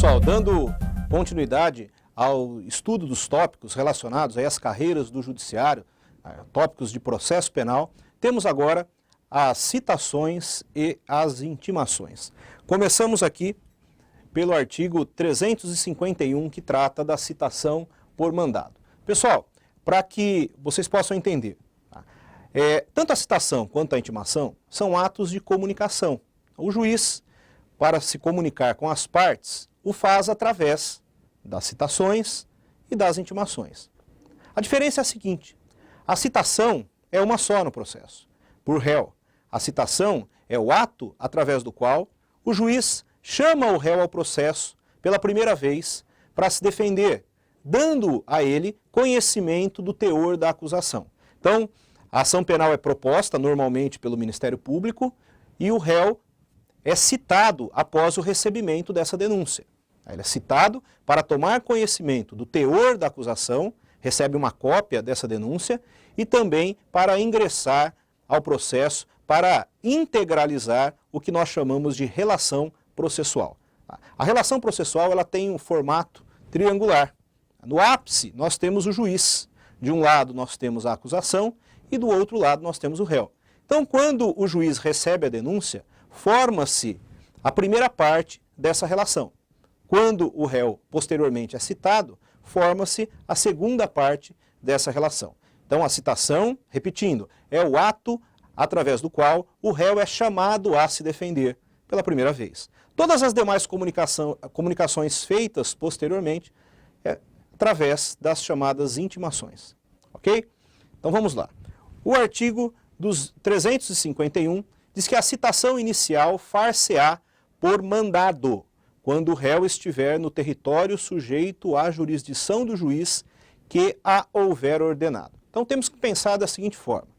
pessoal, dando continuidade ao estudo dos tópicos relacionados às carreiras do judiciário, tópicos de processo penal, temos agora as citações e as intimações. Começamos aqui pelo artigo 351, que trata da citação por mandado. Pessoal, para que vocês possam entender, tanto a citação quanto a intimação são atos de comunicação. O juiz, para se comunicar com as partes, o faz através das citações e das intimações. A diferença é a seguinte: a citação é uma só no processo, por réu. A citação é o ato através do qual o juiz chama o réu ao processo pela primeira vez para se defender, dando a ele conhecimento do teor da acusação. Então, a ação penal é proposta normalmente pelo Ministério Público e o réu é citado após o recebimento dessa denúncia. Ele é citado para tomar conhecimento do teor da acusação, recebe uma cópia dessa denúncia e também para ingressar ao processo para integralizar o que nós chamamos de relação processual. A relação processual ela tem um formato triangular. No ápice nós temos o juiz. De um lado nós temos a acusação e do outro lado nós temos o réu. Então, quando o juiz recebe a denúncia, forma-se a primeira parte dessa relação. Quando o réu posteriormente é citado, forma-se a segunda parte dessa relação. Então, a citação, repetindo, é o ato através do qual o réu é chamado a se defender pela primeira vez. Todas as demais comunicações feitas posteriormente é através das chamadas intimações. Ok? Então vamos lá. O artigo dos 351 diz que a citação inicial far-se-á por mandado, quando o réu estiver no território sujeito à jurisdição do juiz que a houver ordenado. Então temos que pensar da seguinte forma: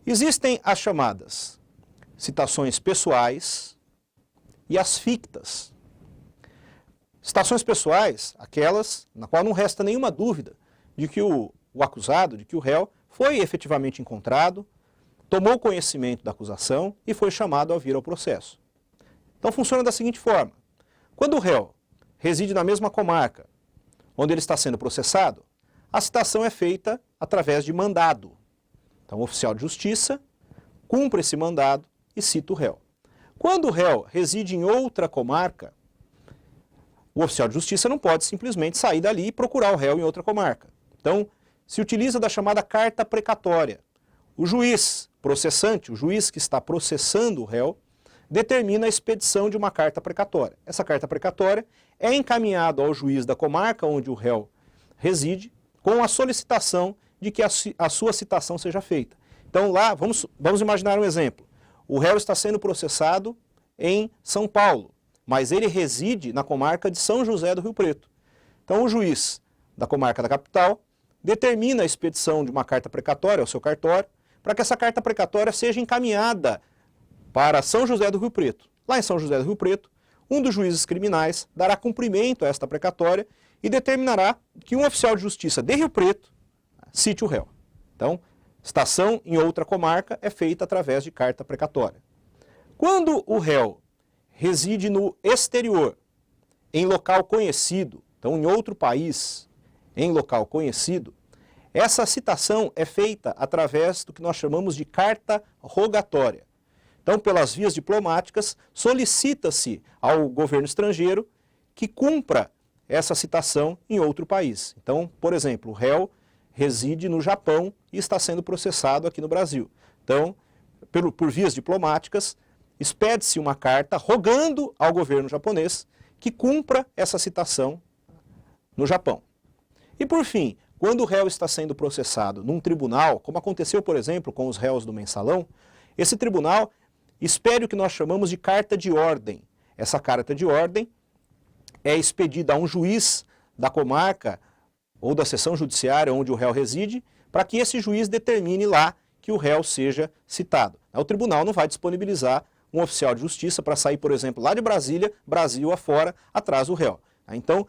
existem as chamadas citações pessoais e as fictas. Citações pessoais, aquelas na qual não resta nenhuma dúvida de que o acusado, de que o réu foi efetivamente encontrado, tomou conhecimento da acusação e foi chamado a vir ao processo. Então funciona da seguinte forma: quando o réu reside na mesma comarca onde ele está sendo processado, a citação é feita através de mandado. Então o oficial de justiça cumpre esse mandado e cita o réu. Quando o réu reside em outra comarca, o oficial de justiça não pode simplesmente sair dali e procurar o réu em outra comarca. Então se utiliza da chamada carta precatória. O juiz processante, o juiz que está processando o réu, determina a expedição de uma carta precatória. Essa carta precatória é encaminhada ao juiz da comarca onde o réu reside, com a solicitação de que a sua citação seja feita. Então lá, vamos imaginar um exemplo. O réu está sendo processado em São Paulo, mas ele reside na comarca de São José do Rio Preto. Então o juiz da comarca da capital determina a expedição de uma carta precatória ao seu cartório, para que essa carta precatória seja encaminhada para São José do Rio Preto. Lá em São José do Rio Preto, um dos juízes criminais dará cumprimento a esta precatória e determinará que um oficial de justiça de Rio Preto cite o réu. Então, citação em outra comarca é feita através de carta precatória. Quando o réu reside no exterior, em local conhecido, então em outro país, em local conhecido, essa citação é feita através do que nós chamamos de carta rogatória. Então, pelas vias diplomáticas, solicita-se ao governo estrangeiro que cumpra essa citação em outro país. Então, por exemplo, o réu reside no Japão e está sendo processado aqui no Brasil. Então, por vias diplomáticas, expede-se uma carta rogando ao governo japonês que cumpra essa citação no Japão. E por fim, quando o réu está sendo processado num tribunal, como aconteceu, por exemplo, com os réus do mensalão, esse tribunal expede o que nós chamamos de carta de ordem. Essa carta de ordem é expedida a um juiz da comarca ou da seção judiciária onde o réu reside, para que esse juiz determine lá que o réu seja citado. O tribunal não vai disponibilizar um oficial de justiça para sair, por exemplo, lá de Brasília, Brasil afora, atrás do réu. Então,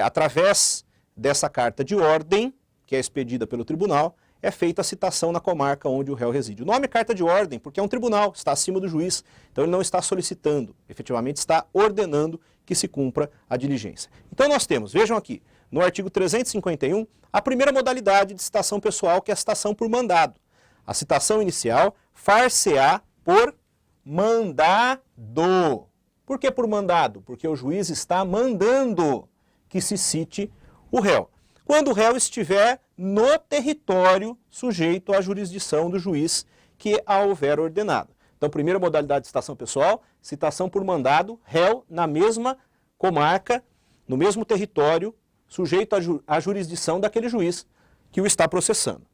através dessa carta de ordem, que é expedida pelo tribunal, é feita a citação na comarca onde o réu reside. O nome é carta de ordem, porque é um tribunal, está acima do juiz, então ele não está solicitando, efetivamente está ordenando que se cumpra a diligência. Então nós temos, vejam aqui, no artigo 351, a primeira modalidade de citação pessoal, que é a citação por mandado. A citação inicial far-se-á por mandado. Por que por mandado? Porque o juiz está mandando que se cite o réu. Quando o réu estiver no território sujeito à jurisdição do juiz que a houver ordenado. Então, primeira modalidade de citação pessoal, citação por mandado, réu na mesma comarca, no mesmo território, sujeito à jurisdição daquele juiz que o está processando.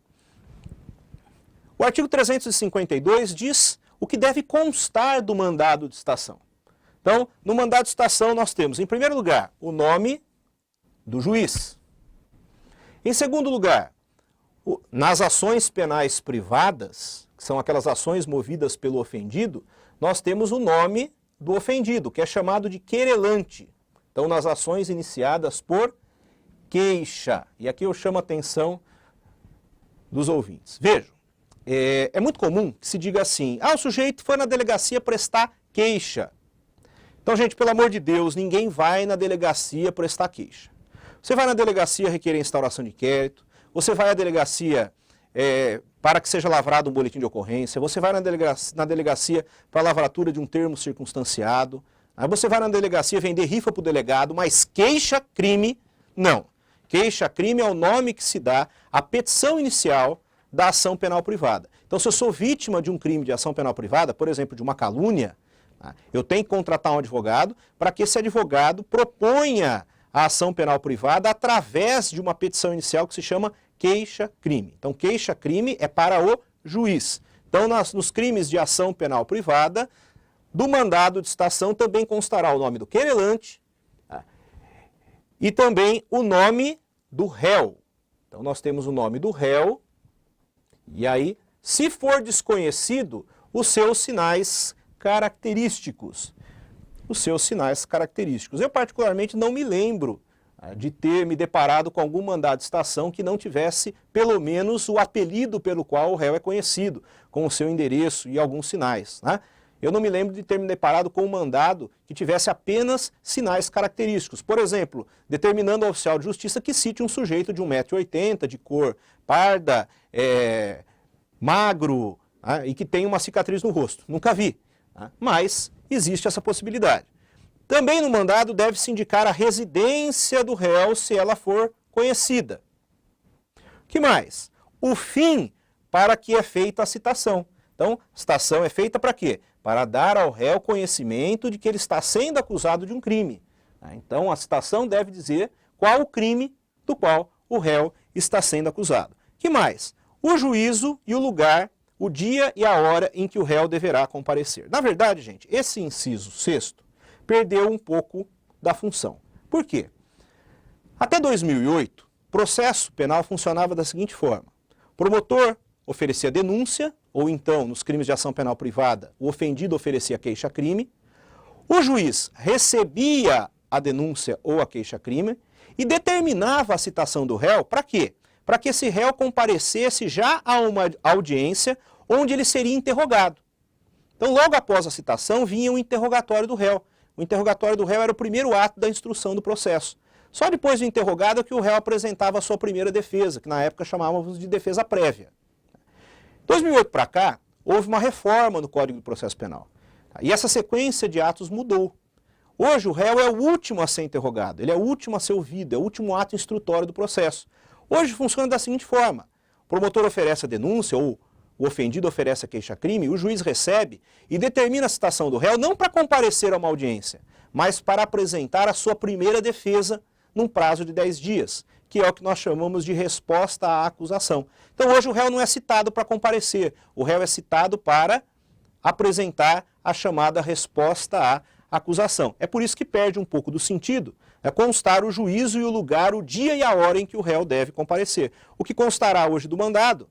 O artigo 352 diz o que deve constar do mandado de citação. Então, no mandado de citação nós temos, em primeiro lugar, o nome do juiz. Em segundo lugar, nas ações penais privadas, que são aquelas ações movidas pelo ofendido, nós temos o nome do ofendido, que é chamado de querelante. Então, nas ações iniciadas por queixa. E aqui eu chamo a atenção dos ouvintes. Vejam, é muito comum que se diga assim, o sujeito foi na delegacia prestar queixa. Então, gente, pelo amor de Deus, ninguém vai na delegacia prestar queixa. Você vai na delegacia requerer instauração de inquérito, você vai à delegacia para que seja lavrado um boletim de ocorrência, você vai na delegacia para a lavratura de um termo circunstanciado, aí você vai na delegacia vender rifa para o delegado, mas queixa-crime, não. Queixa-crime é o nome que se dá à petição inicial da ação penal privada. Então, se eu sou vítima de um crime de ação penal privada, por exemplo, de uma calúnia, eu tenho que contratar um advogado para que esse advogado proponha a ação penal privada através de uma petição inicial que se chama queixa-crime. Então, queixa-crime é para o juiz. Então, nos crimes de ação penal privada, do mandado de citação também constará o nome do querelante e também o nome do réu. Então, nós temos o nome do réu e aí, se for desconhecido, os seus sinais característicos. Os seus sinais característicos. Eu, particularmente, não me lembro de ter me deparado com algum mandado de citação que não tivesse, pelo menos, o apelido pelo qual o réu é conhecido, com o seu endereço e alguns sinais, né? Eu não me lembro de ter me deparado com um mandado que tivesse apenas sinais característicos. Por exemplo, determinando ao oficial de justiça que cite um sujeito de 1,80 m, de cor parda, magro, e que tem uma cicatriz no rosto. Nunca vi, mas existe essa possibilidade. Também no mandado deve-se indicar a residência do réu, se ela for conhecida. O que mais? O fim para que é feita a citação. Então, a citação é feita para quê? Para dar ao réu conhecimento de que ele está sendo acusado de um crime. Então, a citação deve dizer qual o crime do qual o réu está sendo acusado. O que mais? O juízo e o lugar, o dia e a hora em que o réu deverá comparecer. Na verdade, gente, esse inciso 6º perdeu um pouco da função. Por quê? Até 2008, o processo penal funcionava da seguinte forma. O promotor oferecia denúncia, ou então, nos crimes de ação penal privada, o ofendido oferecia queixa-crime, o juiz recebia a denúncia ou a queixa-crime e determinava a citação do réu para quê? Para que esse réu comparecesse já a uma audiência onde ele seria interrogado. Então, logo após a citação, vinha o interrogatório do réu. O interrogatório do réu era o primeiro ato da instrução do processo. Só depois do interrogado que o réu apresentava a sua primeira defesa, que na época chamávamos de defesa prévia. De 2008 para cá, houve uma reforma no Código do Processo Penal. E essa sequência de atos mudou. Hoje o réu é o último a ser interrogado, ele é o último a ser ouvido, é o último ato instrutório do processo. Hoje funciona da seguinte forma: o promotor oferece a denúncia ou o ofendido oferece a queixa-crime, o juiz recebe e determina a citação do réu não para comparecer a uma audiência, mas para apresentar a sua primeira defesa num prazo de 10 dias, que é o que nós chamamos de resposta à acusação. Então hoje o réu não é citado para comparecer, o réu é citado para apresentar a chamada resposta à acusação. É por isso que perde um pouco do sentido constar o juízo e o lugar, o dia e a hora em que o réu deve comparecer. O que constará hoje do mandado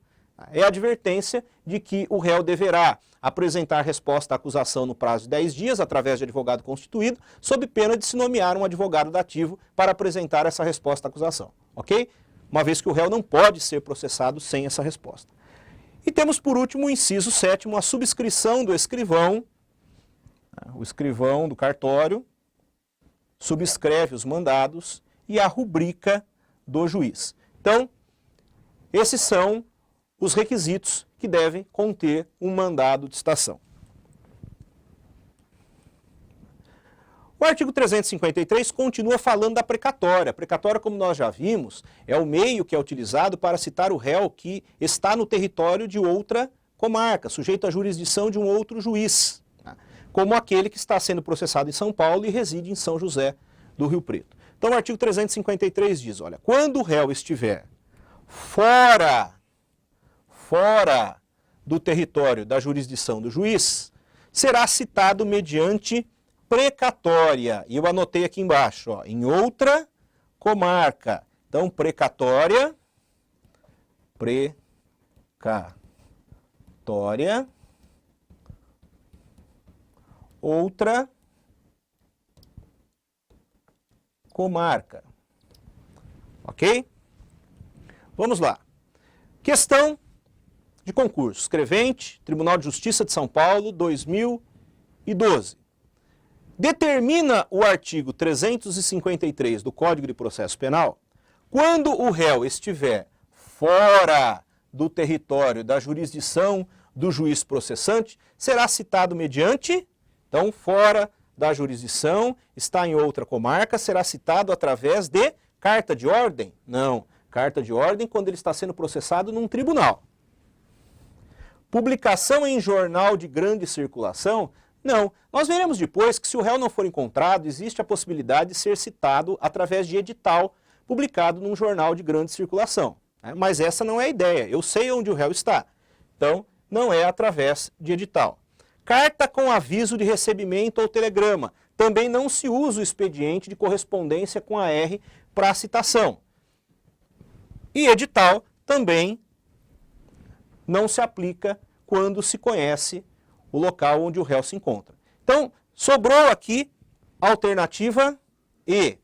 é a advertência de que o réu deverá apresentar resposta à acusação no prazo de 10 dias, através de advogado constituído, sob pena de se nomear um advogado dativo para apresentar essa resposta à acusação. Ok? Uma vez que o réu não pode ser processado sem essa resposta. E temos por último o inciso 7º, a subscrição do escrivão, o escrivão do cartório, subscreve os mandados e a rubrica do juiz. Então, esses são os requisitos que devem conter um mandado de citação. O artigo 353 continua falando da precatória. A precatória, como nós já vimos, é o meio que é utilizado para citar o réu que está no território de outra comarca, sujeito à jurisdição de um outro juiz, como aquele que está sendo processado em São Paulo e reside em São José do Rio Preto. Então o artigo 353 diz, olha, quando o réu estiver fora do território da jurisdição do juiz, será citado mediante precatória. E eu anotei aqui embaixo, ó, em outra comarca. Então, precatória, outra comarca. Ok? Vamos lá. Questão de concurso. Escrevente, Tribunal de Justiça de São Paulo, 2012. Determina o artigo 353 do Código de Processo Penal, quando o réu estiver fora do território da jurisdição do juiz processante, será citado mediante, então, fora da jurisdição, está em outra comarca, será citado através de carta de ordem? Não, carta de ordem quando ele está sendo processado num tribunal. Publicação em jornal de grande circulação? Não. Nós veremos depois que se o réu não for encontrado, existe a possibilidade de ser citado através de edital publicado num jornal de grande circulação. Mas essa não é a ideia. Eu sei onde o réu está. Então, não é através de edital. Carta com aviso de recebimento ou telegrama. Também não se usa o expediente de correspondência com a R para citação. E edital também não se aplica quando se conhece o local onde o réu se encontra. Então, sobrou aqui a alternativa E.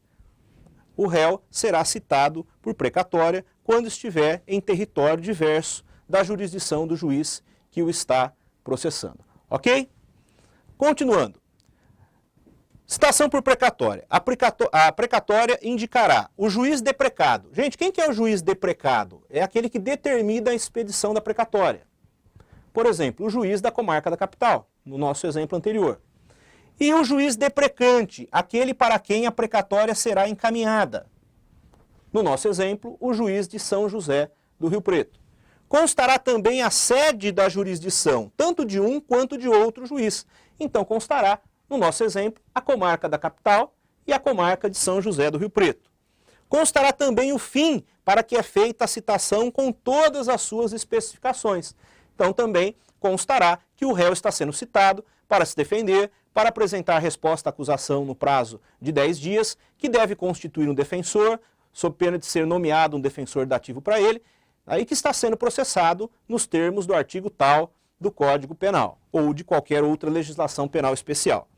O réu será citado por precatória quando estiver em território diverso da jurisdição do juiz que o está processando. Ok? Continuando. Citação por precatória. A precatória indicará o juiz deprecado. Gente, quem que é o juiz deprecado? É aquele que determina a expedição da precatória. Por exemplo, o juiz da comarca da capital, no nosso exemplo anterior. E o juiz deprecante, aquele para quem a precatória será encaminhada. No nosso exemplo, o juiz de São José do Rio Preto. Constará também a sede da jurisdição, tanto de um quanto de outro juiz. Então constará, no nosso exemplo, a comarca da capital e a comarca de São José do Rio Preto. Constará também o fim para que é feita a citação com todas as suas especificações. Então também constará que o réu está sendo citado para se defender, para apresentar resposta à acusação no prazo de 10 dias, que deve constituir um defensor, sob pena de ser nomeado um defensor dativo para ele, aí que está sendo processado nos termos do artigo tal do Código Penal, ou de qualquer outra legislação penal especial.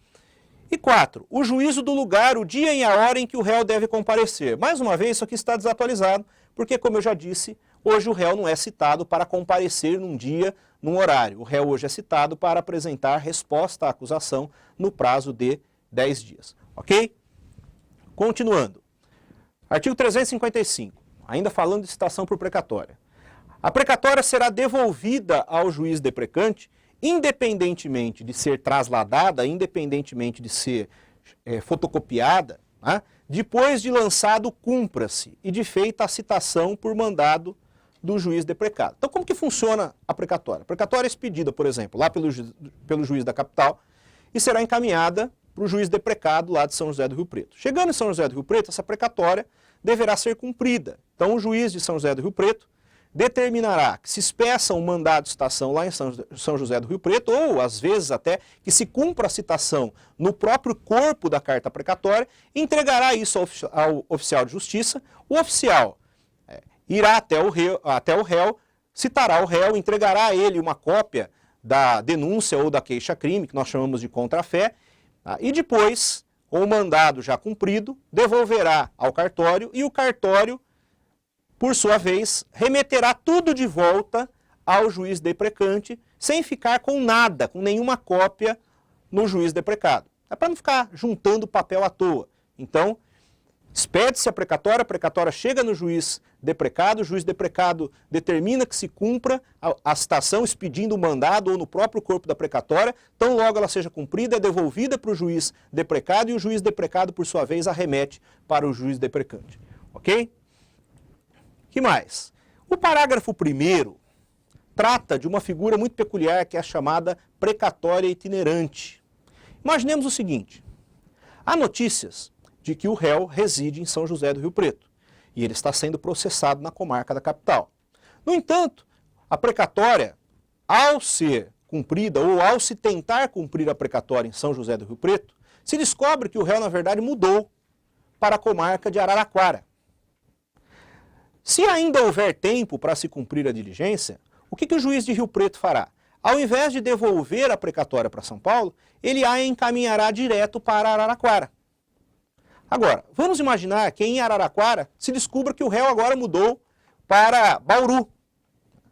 E 4. O juízo do lugar, o dia e a hora em que o réu deve comparecer. Mais uma vez, isso aqui está desatualizado, porque, como eu já disse, hoje o réu não é citado para comparecer num dia, num horário. O réu hoje é citado para apresentar resposta à acusação no prazo de 10 dias. Ok? Continuando. Artigo 355. Ainda falando de citação por precatória. A precatória será devolvida ao juiz deprecante, independentemente de ser trasladada, independentemente de ser fotocopiada, né? Depois de lançado cumpra-se e de feita a citação por mandado do juiz deprecado. Então, como que funciona a precatória? A precatória é expedida, por exemplo, lá pelo juiz da capital e será encaminhada para o juiz deprecado lá de São José do Rio Preto. Chegando em São José do Rio Preto, essa precatória deverá ser cumprida. Então, o juiz de São José do Rio Preto determinará que se espeça um mandado de citação lá em São José do Rio Preto, ou às vezes até que se cumpra a citação no próprio corpo da carta precatória, entregará isso ao oficial de justiça. O oficial irá até o réu, citará o réu, entregará a ele uma cópia da denúncia ou da queixa-crime, que nós chamamos de contrafé, e depois, com o mandado já cumprido, devolverá ao cartório e o cartório, por sua vez, remeterá tudo de volta ao juiz deprecante, sem ficar com nada, com nenhuma cópia no juiz deprecado. É para não ficar juntando papel à toa. Então, expede-se a precatória chega no juiz deprecado, o juiz deprecado determina que se cumpra a citação expedindo o mandado ou no próprio corpo da precatória, tão logo ela seja cumprida, é devolvida para o juiz deprecado e o juiz deprecado, por sua vez, arremete para o juiz deprecante. Ok? Que mais? O parágrafo 1º trata de uma figura muito peculiar que é a chamada precatória itinerante. Imaginemos o seguinte: há notícias de que o réu reside em São José do Rio Preto e ele está sendo processado na comarca da capital. No entanto, a precatória, ao ser cumprida ou ao se tentar cumprir a precatória em São José do Rio Preto, se descobre que o réu, na verdade, mudou para a comarca de Araraquara. Se ainda houver tempo para se cumprir a diligência, o que o juiz de Rio Preto fará? Ao invés de devolver a precatória para São Paulo, ele a encaminhará direto para Araraquara. Agora, vamos imaginar que em Araraquara se descubra que o réu agora mudou para Bauru.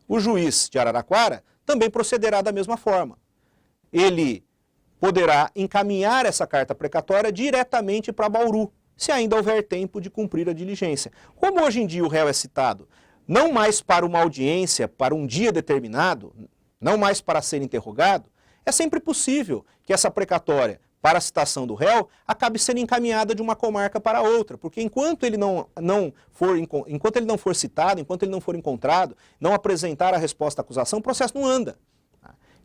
O juiz de Araraquara também procederá da mesma forma. Ele poderá encaminhar essa carta precatória diretamente para Bauru, se ainda houver tempo de cumprir a diligência. Como hoje em dia o réu é citado não mais para uma audiência, para um dia determinado, não mais para ser interrogado, é sempre possível que essa precatória para a citação do réu acabe sendo encaminhada de uma comarca para outra, porque enquanto ele não for citado, enquanto ele não for encontrado, não apresentar a resposta à acusação, o processo não anda.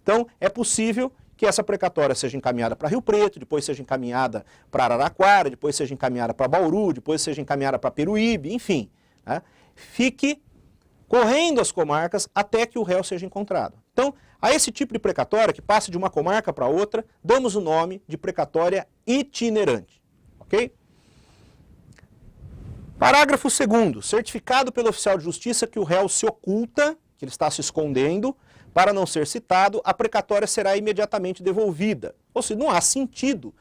Então, é possível que essa precatória seja encaminhada para Rio Preto, depois seja encaminhada para Araraquara, depois seja encaminhada para Bauru, depois seja encaminhada para Peruíbe, enfim. Né? Fique correndo as comarcas até que o réu seja encontrado. Então, a esse tipo de precatória, que passa de uma comarca para outra, damos o nome de precatória itinerante. Ok? Parágrafo 2º. Certificado pelo oficial de justiça que o réu se oculta, que ele está se escondendo, para não ser citado, a precatória será imediatamente devolvida. Ou seja, não há sentido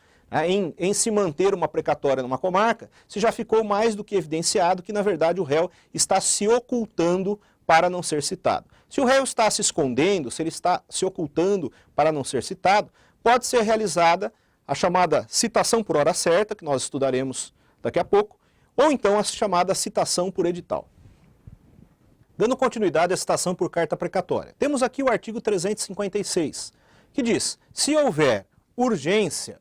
em se manter uma precatória numa comarca, se já ficou mais do que evidenciado que, na verdade, o réu está se ocultando para não ser citado. Se o réu está se escondendo, se ele está se ocultando para não ser citado, pode ser realizada a chamada citação por hora certa, que nós estudaremos daqui a pouco, ou então a chamada citação por edital. Dando continuidade à citação por carta precatória. Temos aqui o artigo 356, que diz: se houver urgência,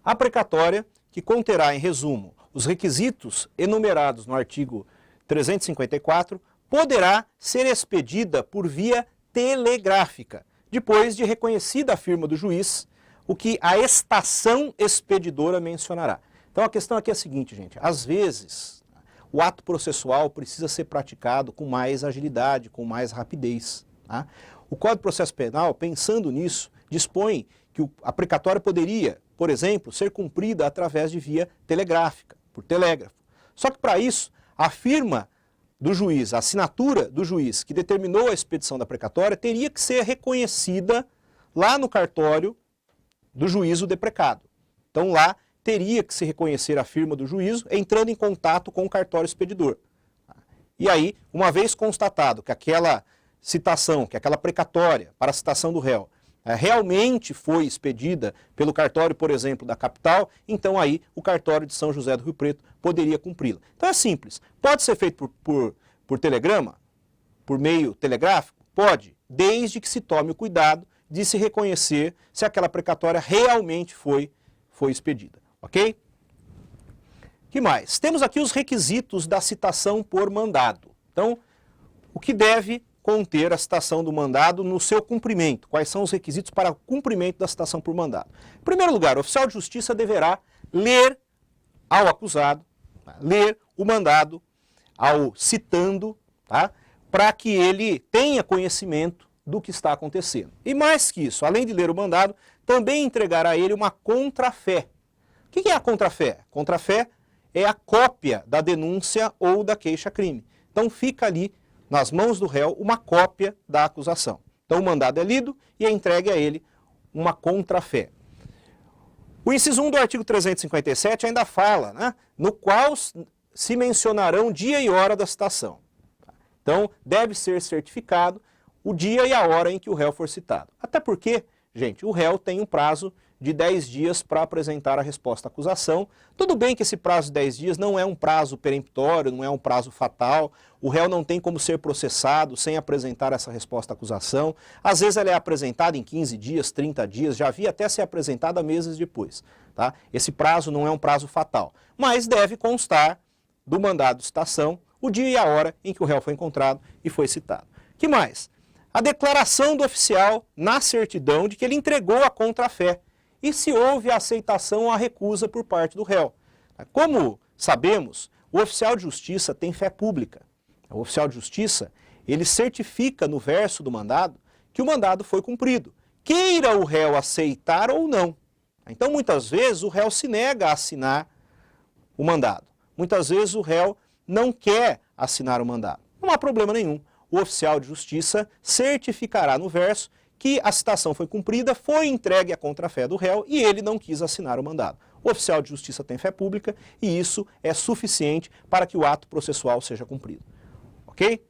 a precatória, que conterá, em resumo, os requisitos enumerados no artigo 354, poderá ser expedida por via telegráfica, depois de reconhecida a firma do juiz, o que a estação expedidora mencionará. Então a questão aqui é a seguinte, gente: às vezes o ato processual precisa ser praticado com mais agilidade, com mais rapidez. Tá? O Código de Processo Penal, pensando nisso, dispõe que a precatória poderia, por exemplo, ser cumprida através de via telegráfica, por telégrafo. Só que para isso, a firma do juiz, a assinatura do juiz que determinou a expedição da precatória teria que ser reconhecida lá no cartório do juízo deprecado. Então lá teria que se reconhecer a firma do juízo entrando em contato com o cartório expedidor. E aí, uma vez constatado que aquela citação, que aquela precatória para a citação do réu realmente foi expedida pelo cartório, por exemplo, da capital, então aí o cartório de São José do Rio Preto poderia cumpri-la. Então é simples. Pode ser feito por telegrama? Por meio telegráfico? Pode, desde que se tome o cuidado de se reconhecer se aquela precatória realmente foi expedida. Ok? Que mais? Temos aqui os requisitos da citação por mandado. Então, o que deve conter a citação do mandado no seu cumprimento? Quais são os requisitos para o cumprimento da citação por mandado? Em primeiro lugar, o oficial de justiça deverá ler ao acusado, ler o mandado ao citando, tá? Para que ele tenha conhecimento do que está acontecendo. E mais que isso, além de ler o mandado, também entregar a ele uma contrafé. O que é a contrafé? Contrafé é a cópia da denúncia ou da queixa-crime. Então fica ali nas mãos do réu uma cópia da acusação. Então o mandado é lido e é entregue a ele uma contrafé. O inciso 1 do artigo 357 ainda fala, né, no qual se mencionarão dia e hora da citação. Então deve ser certificado o dia e a hora em que o réu for citado. Até porque gente, o réu tem um prazo de 10 dias para apresentar a resposta à acusação. Tudo bem que esse prazo de 10 dias não é um prazo peremptório, não é um prazo fatal, o réu não tem como ser processado sem apresentar essa resposta à acusação. Às vezes ela é apresentada em 15 dias, 30 dias, já havia até ser apresentada meses depois. Tá? Esse prazo não é um prazo fatal, mas deve constar do mandado de citação o dia e a hora em que o réu foi encontrado e foi citado. Que mais? A declaração do oficial na certidão de que ele entregou a contrafé e se houve a aceitação ou a recusa por parte do réu. Como sabemos, o oficial de justiça tem fé pública. O oficial de justiça, ele certifica no verso do mandado que o mandado foi cumprido, queira o réu aceitar ou não. Então, muitas vezes, o réu se nega a assinar o mandado. Muitas vezes, o réu não quer assinar o mandado. Não há problema nenhum. O oficial de justiça certificará no verso que a citação foi cumprida, foi entregue a contrafé do réu e ele não quis assinar o mandado. O oficial de justiça tem fé pública e isso é suficiente para que o ato processual seja cumprido. Ok?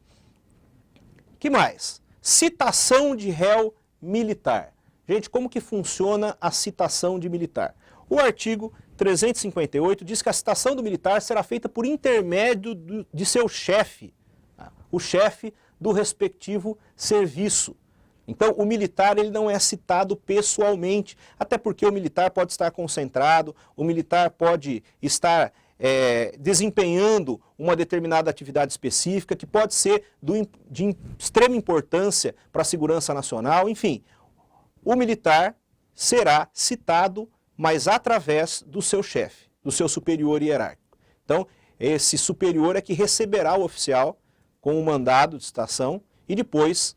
Que mais? Citação de réu militar. Gente, como que funciona a citação de militar? O artigo 358 diz que a citação do militar será feita por intermédio de seu chefe, o chefe do respectivo serviço. Então, o militar ele não é citado pessoalmente, até porque o militar pode estar concentrado, o militar pode estar desempenhando uma determinada atividade específica, que pode ser de extrema importância para a segurança nacional, enfim. O militar será citado, mas através do seu chefe, do seu superior hierárquico. Então, esse superior é que receberá o oficial com o mandado de citação e depois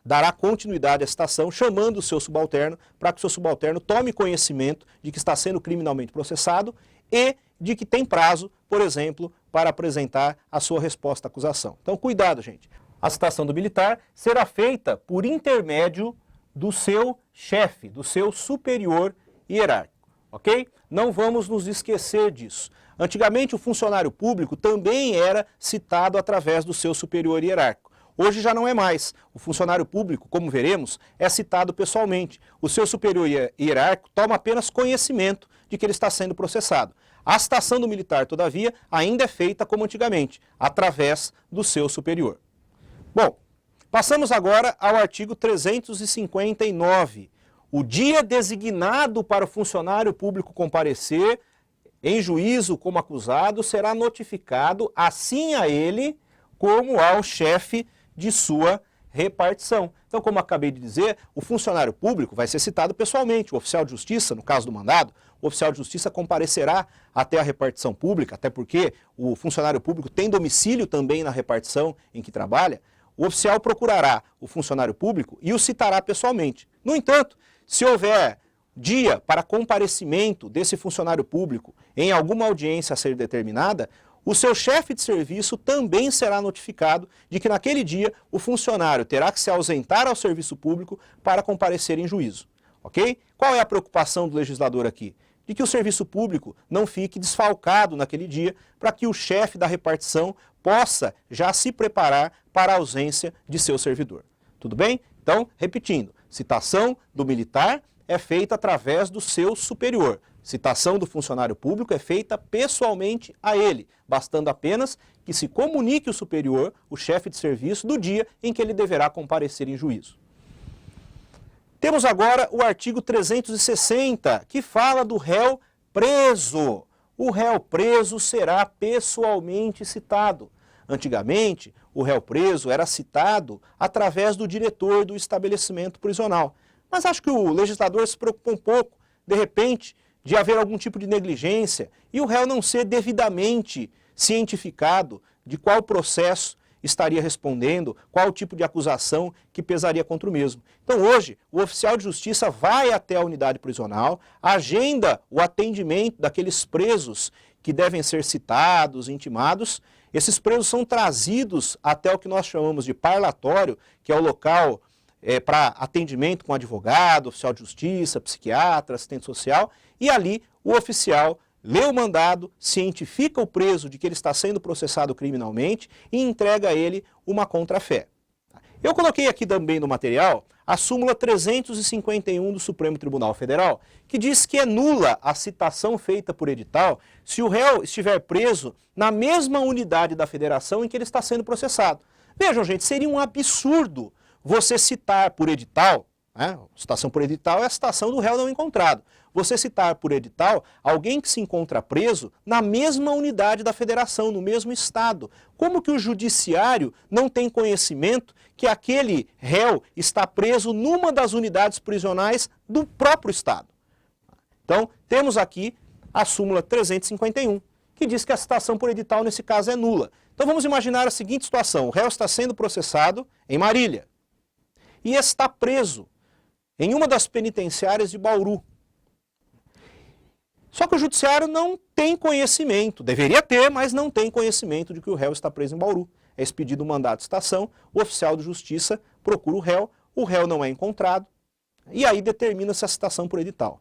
dará continuidade à citação, chamando o seu subalterno para que o seu subalterno tome conhecimento de que está sendo criminalmente processado e de que tem prazo, por exemplo, para apresentar a sua resposta à acusação. Então, cuidado, gente. A citação do militar será feita por intermédio do seu chefe, do seu superior hierárquico, ok? Não vamos nos esquecer disso. Antigamente, o funcionário público também era citado através do seu superior hierárquico. Hoje já não é mais. O funcionário público, como veremos, é citado pessoalmente. O seu superior hierárquico toma apenas conhecimento de que ele está sendo processado. A citação do militar, todavia, ainda é feita como antigamente, através do seu superior. Bom, passamos agora ao artigo 359. O dia designado para o funcionário público comparecer em juízo como acusado será notificado assim a ele como ao chefe de sua repartição. Então, como acabei de dizer, o funcionário público vai ser citado pessoalmente. O oficial de justiça, no caso do mandado, o oficial de justiça comparecerá até a repartição pública, até porque o funcionário público tem domicílio também na repartição em que trabalha. O oficial procurará o funcionário público e o citará pessoalmente. No entanto, se houver dia para comparecimento desse funcionário público em alguma audiência a ser determinada, o seu chefe de serviço também será notificado de que naquele dia o funcionário terá que se ausentar ao serviço público para comparecer em juízo. Ok? Qual é a preocupação do legislador aqui? De que o serviço público não fique desfalcado naquele dia para que o chefe da repartição possa já se preparar para a ausência de seu servidor. Tudo bem? Então, repetindo, citação do militar é feita através do seu superior. Citação do funcionário público é feita pessoalmente a ele, bastando apenas que se comunique o superior, o chefe de serviço, do dia em que ele deverá comparecer em juízo. Temos agora o artigo 360, que fala do réu preso. O réu preso será pessoalmente citado. Antigamente, o réu preso era citado através do diretor do estabelecimento prisional. Mas acho que o legislador se preocupa um pouco, de repente, de haver algum tipo de negligência e o réu não ser devidamente cientificado de qual processo estaria respondendo, qual tipo de acusação que pesaria contra o mesmo. Então hoje, o oficial de justiça vai até a unidade prisional, agenda o atendimento daqueles presos que devem ser citados, intimados. Esses presos são trazidos até o que nós chamamos de parlatório, que é o local para atendimento com advogado, oficial de justiça, psiquiatra, assistente social, e ali o oficial lê o mandado, cientifica o preso de que ele está sendo processado criminalmente e entrega a ele uma contrafé. Eu coloquei aqui também no material a súmula 351 do Supremo Tribunal Federal, que diz que é nula a citação feita por edital se o réu estiver preso na mesma unidade da federação em que ele está sendo processado. Vejam, gente, seria um absurdo você citar por edital, né? Citação por edital é a citação do réu não encontrado. Você citar por edital alguém que se encontra preso na mesma unidade da federação, no mesmo estado. Como que o judiciário não tem conhecimento que aquele réu está preso numa das unidades prisionais do próprio estado? Então, temos aqui a súmula 351, que diz que a citação por edital nesse caso é nula. Então vamos imaginar a seguinte situação: o réu está sendo processado em Marília e está preso em uma das penitenciárias de Bauru. Só que o judiciário não tem conhecimento, deveria ter, mas não tem conhecimento de que o réu está preso em Bauru. É expedido um mandado de citação, o oficial de justiça procura o réu não é encontrado, e aí determina-se a citação por edital.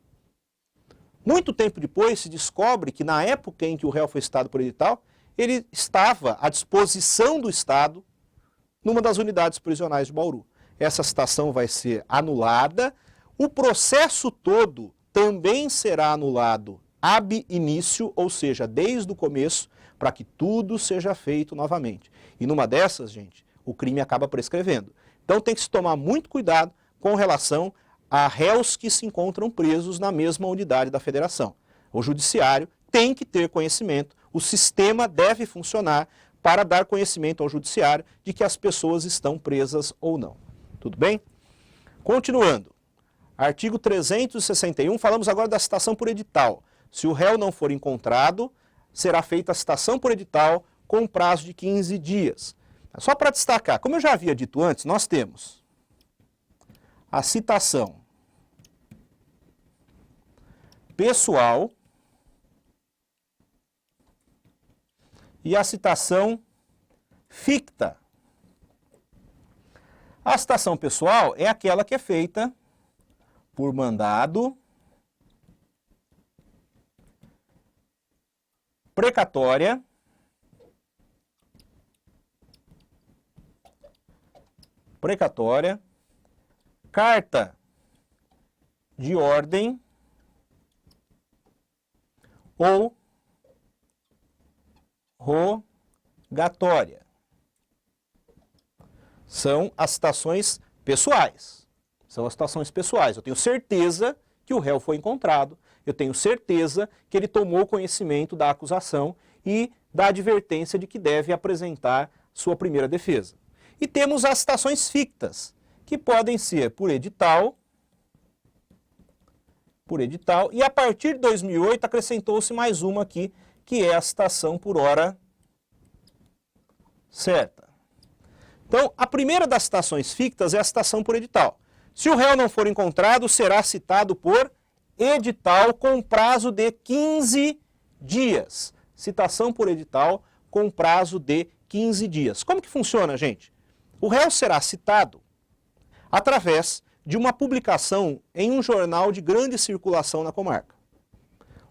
Muito tempo depois se descobre que na época em que o réu foi citado por edital, ele estava à disposição do Estado numa das unidades prisionais de Bauru. Essa citação vai ser anulada, o processo todo também será anulado ab início, ou seja, desde o começo, para que tudo seja feito novamente. E numa dessas, gente, o crime acaba prescrevendo. Então tem que se tomar muito cuidado com relação a réus que se encontram presos na mesma unidade da federação. O judiciário tem que ter conhecimento, o sistema deve funcionar para dar conhecimento ao judiciário de que as pessoas estão presas ou não. Tudo bem? Continuando. Artigo 361, falamos agora da citação por edital. Se o réu não for encontrado, será feita a citação por edital com prazo de 15 dias. Só para destacar, como eu já havia dito antes, nós temos a citação pessoal e a citação ficta. A citação pessoal é aquela que é feita por mandado precatória carta de ordem ou rogatória. São as citações pessoais. São as citações pessoais. Eu tenho certeza que o réu foi encontrado, eu tenho certeza que ele tomou conhecimento da acusação e da advertência de que deve apresentar sua primeira defesa. E temos as citações fictas, que podem ser por edital, e a partir de 2008 acrescentou-se mais uma aqui, que é a citação por hora certa. Então, a primeira das citações fictas é a citação por edital. Se o réu não for encontrado, será citado por edital com prazo de 15 dias. Citação por edital com prazo de 15 dias. Como que funciona, gente? O réu será citado através de uma publicação em um jornal de grande circulação na comarca.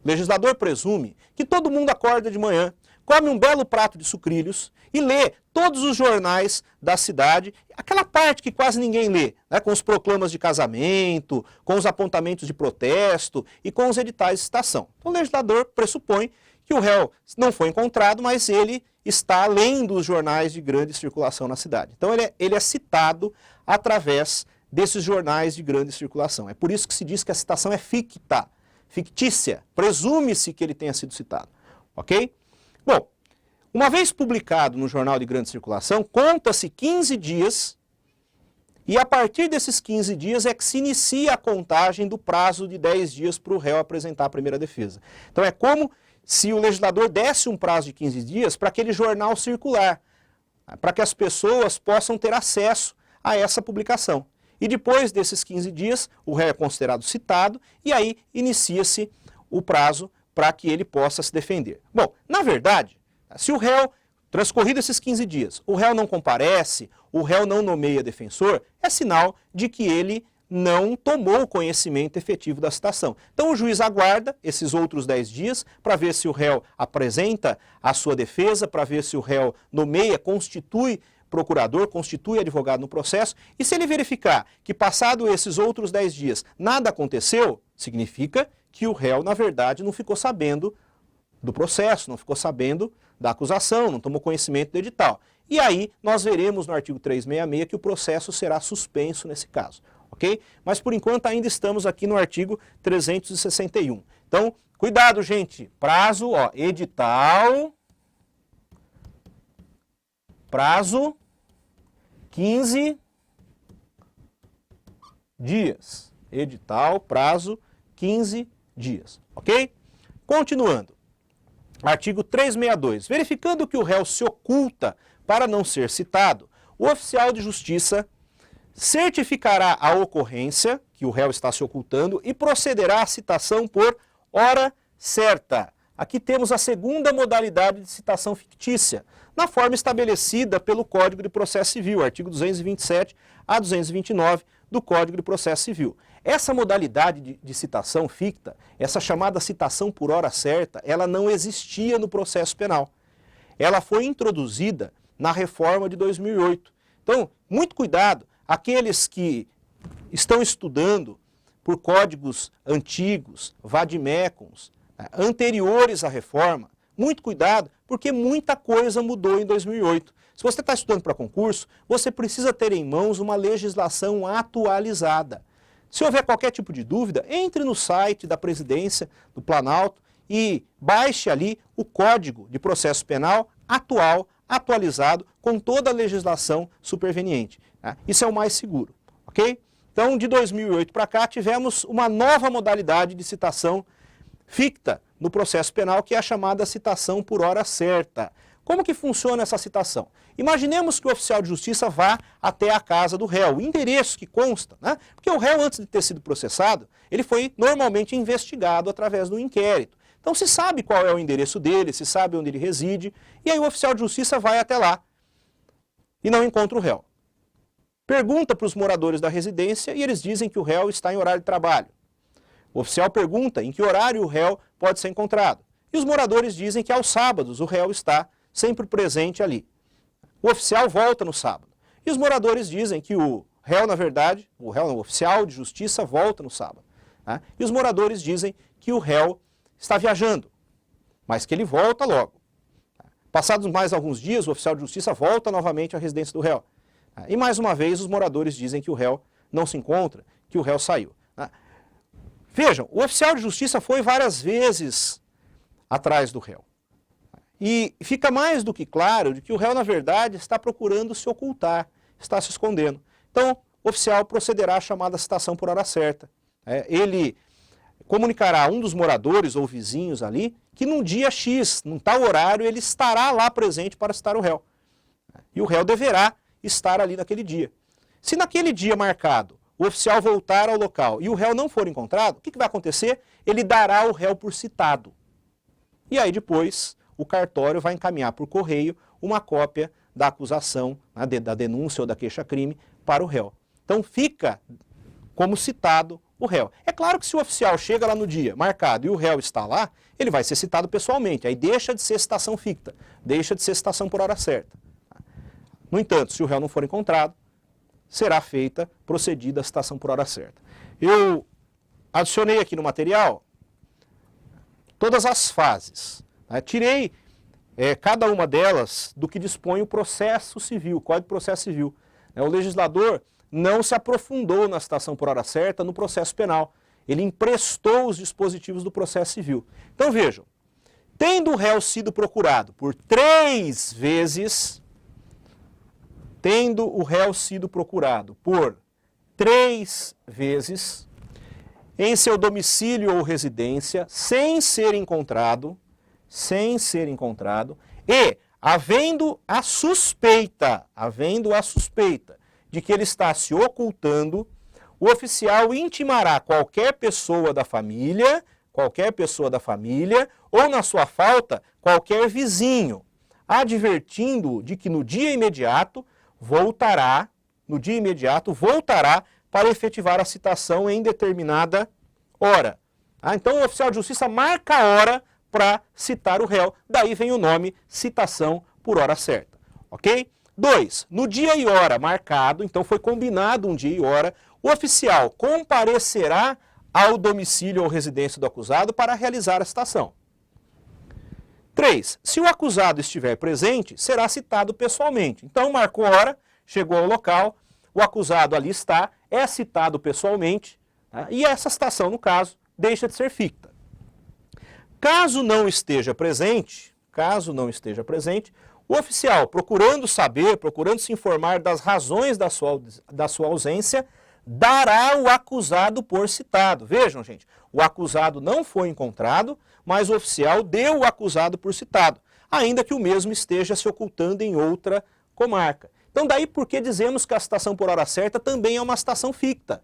O legislador presume que todo mundo acorda de manhã, come um belo prato de sucrilhos e lê todos os jornais da cidade, aquela parte que quase ninguém lê, né, com os proclamas de casamento, com os apontamentos de protesto e com os editais de citação. Então, o legislador pressupõe que o réu não foi encontrado, mas ele está além dos jornais de grande circulação na cidade. Então, ele é citado através desses jornais de grande circulação. É por isso que se diz que a citação é ficta, fictícia. Presume-se que ele tenha sido citado. Ok? Bom, uma vez publicado no jornal de grande circulação, conta-se 15 dias e a partir desses 15 dias é que se inicia a contagem do prazo de 10 dias para o réu apresentar a primeira defesa. Então é como se o legislador desse um prazo de 15 dias para aquele jornal circular, para que as pessoas possam ter acesso a essa publicação. E depois desses 15 dias, o réu é considerado citado e aí inicia-se o prazo para que ele possa se defender. Bom, na verdade, se o réu, transcorridos esses 15 dias, o réu não comparece, o réu não nomeia defensor, é sinal de que ele não tomou conhecimento efetivo da citação. Então o juiz aguarda esses outros 10 dias para ver se o réu apresenta a sua defesa, para ver se o réu nomeia, constitui procurador constitui advogado no processo e se ele verificar que passado esses outros 10 dias nada aconteceu, significa que o réu, na verdade, não ficou sabendo do processo, não ficou sabendo da acusação, não tomou conhecimento do edital. E aí nós veremos no artigo 366 que o processo será suspenso nesse caso, ok? Mas por enquanto ainda estamos aqui no artigo 361. Então, cuidado, gente, prazo, ó, edital, prazo, 15 dias. Edital, prazo, 15 dias, ok? Continuando. Artigo 362. Verificando que o réu se oculta para não ser citado, o oficial de justiça certificará a ocorrência, que o réu está se ocultando, e procederá à citação por hora certa. Aqui temos a segunda modalidade de citação fictícia, na forma estabelecida pelo Código de Processo Civil, artigo 227 a 229 do Código de Processo Civil. Essa modalidade de citação ficta, essa chamada citação por hora certa, ela não existia no processo penal. Ela foi introduzida na reforma de 2008. Então, muito cuidado, aqueles que estão estudando por códigos antigos, vademecums, anteriores à reforma, muito cuidado, porque muita coisa mudou em 2008. Se você está estudando para concurso, você precisa ter em mãos uma legislação atualizada. Se houver qualquer tipo de dúvida, entre no site da Presidência, do Planalto, e baixe ali o Código de Processo Penal atual, atualizado, com toda a legislação superveniente. Isso é o mais seguro, ok? Então, de 2008 para cá, tivemos uma nova modalidade de citação ficta no processo penal, que é a chamada citação por hora certa. Como que funciona essa citação? Imaginemos que o oficial de justiça vá até a casa do réu, o endereço que consta, né? Porque o réu, antes de ter sido processado, ele foi normalmente investigado através do inquérito. Então se sabe qual é o endereço dele, se sabe onde ele reside, e aí o oficial de justiça vai até lá e não encontra o réu. Pergunta para os moradores da residência e eles dizem que o réu está em horário de trabalho. O oficial pergunta em que horário o réu pode ser encontrado. E os moradores dizem que aos sábados o réu está sempre presente ali. O oficial volta no sábado. E os moradores dizem que o réu, na verdade, o oficial de justiça volta no sábado. Né? E os moradores dizem que o réu está viajando, mas que ele volta logo. Passados mais alguns dias, o oficial de justiça volta novamente à residência do réu. E mais uma vez os moradores dizem que o réu não se encontra, que o réu saiu. Vejam, o oficial de justiça foi várias vezes atrás do réu. E fica mais do que claro de que o réu, na verdade, está procurando se ocultar, está se escondendo. Então, o oficial procederá à chamada citação por hora certa. Ele comunicará a um dos moradores ou vizinhos ali que num dia X, num tal horário, ele estará lá presente para citar o réu. E o réu deverá estar ali naquele dia. Se naquele dia marcado o oficial voltar ao local e o réu não for encontrado, o que vai acontecer? Ele dará o réu por citado. E aí depois o cartório vai encaminhar por correio uma cópia da acusação, da denúncia ou da queixa-crime para o réu. Então fica como citado o réu. É claro que se o oficial chega lá no dia marcado e o réu está lá, ele vai ser citado pessoalmente, aí deixa de ser citação ficta, deixa de ser citação por hora certa. No entanto, se o réu não for encontrado, será feita, procedida a citação por hora certa. Eu adicionei aqui no material todas as fases. Tirei cada uma delas do que dispõe o processo civil, o Código de Processo Civil. O legislador não se aprofundou na citação por hora certa no processo penal. Ele emprestou os dispositivos do processo civil. Então vejam, tendo o réu sido procurado por 3 vezes, em seu domicílio ou residência, sem ser encontrado, e havendo a suspeita de que ele está se ocultando, o oficial intimará qualquer pessoa da família, ou na sua falta, qualquer vizinho, advertindo-o de que no dia imediato voltará para efetivar a citação em determinada hora. Então o oficial de justiça marca a hora para citar o réu, daí vem o nome citação por hora certa, ok? 2. No dia e hora marcado, então foi combinado um dia e hora, o oficial comparecerá ao domicílio ou residência do acusado para realizar a citação. 3. Se o acusado estiver presente, será citado pessoalmente. Então, marcou hora, chegou ao local, o acusado ali está, é citado pessoalmente, tá? E essa citação, no caso, deixa de ser ficta. Caso não esteja presente, o oficial, procurando saber, procurando se informar das razões da sua ausência, dará o acusado por citado. Vejam, gente, o acusado não foi encontrado, mas o oficial deu o acusado por citado, ainda que o mesmo esteja se ocultando em outra comarca. Então, daí por que dizemos que a citação por hora certa também é uma citação ficta?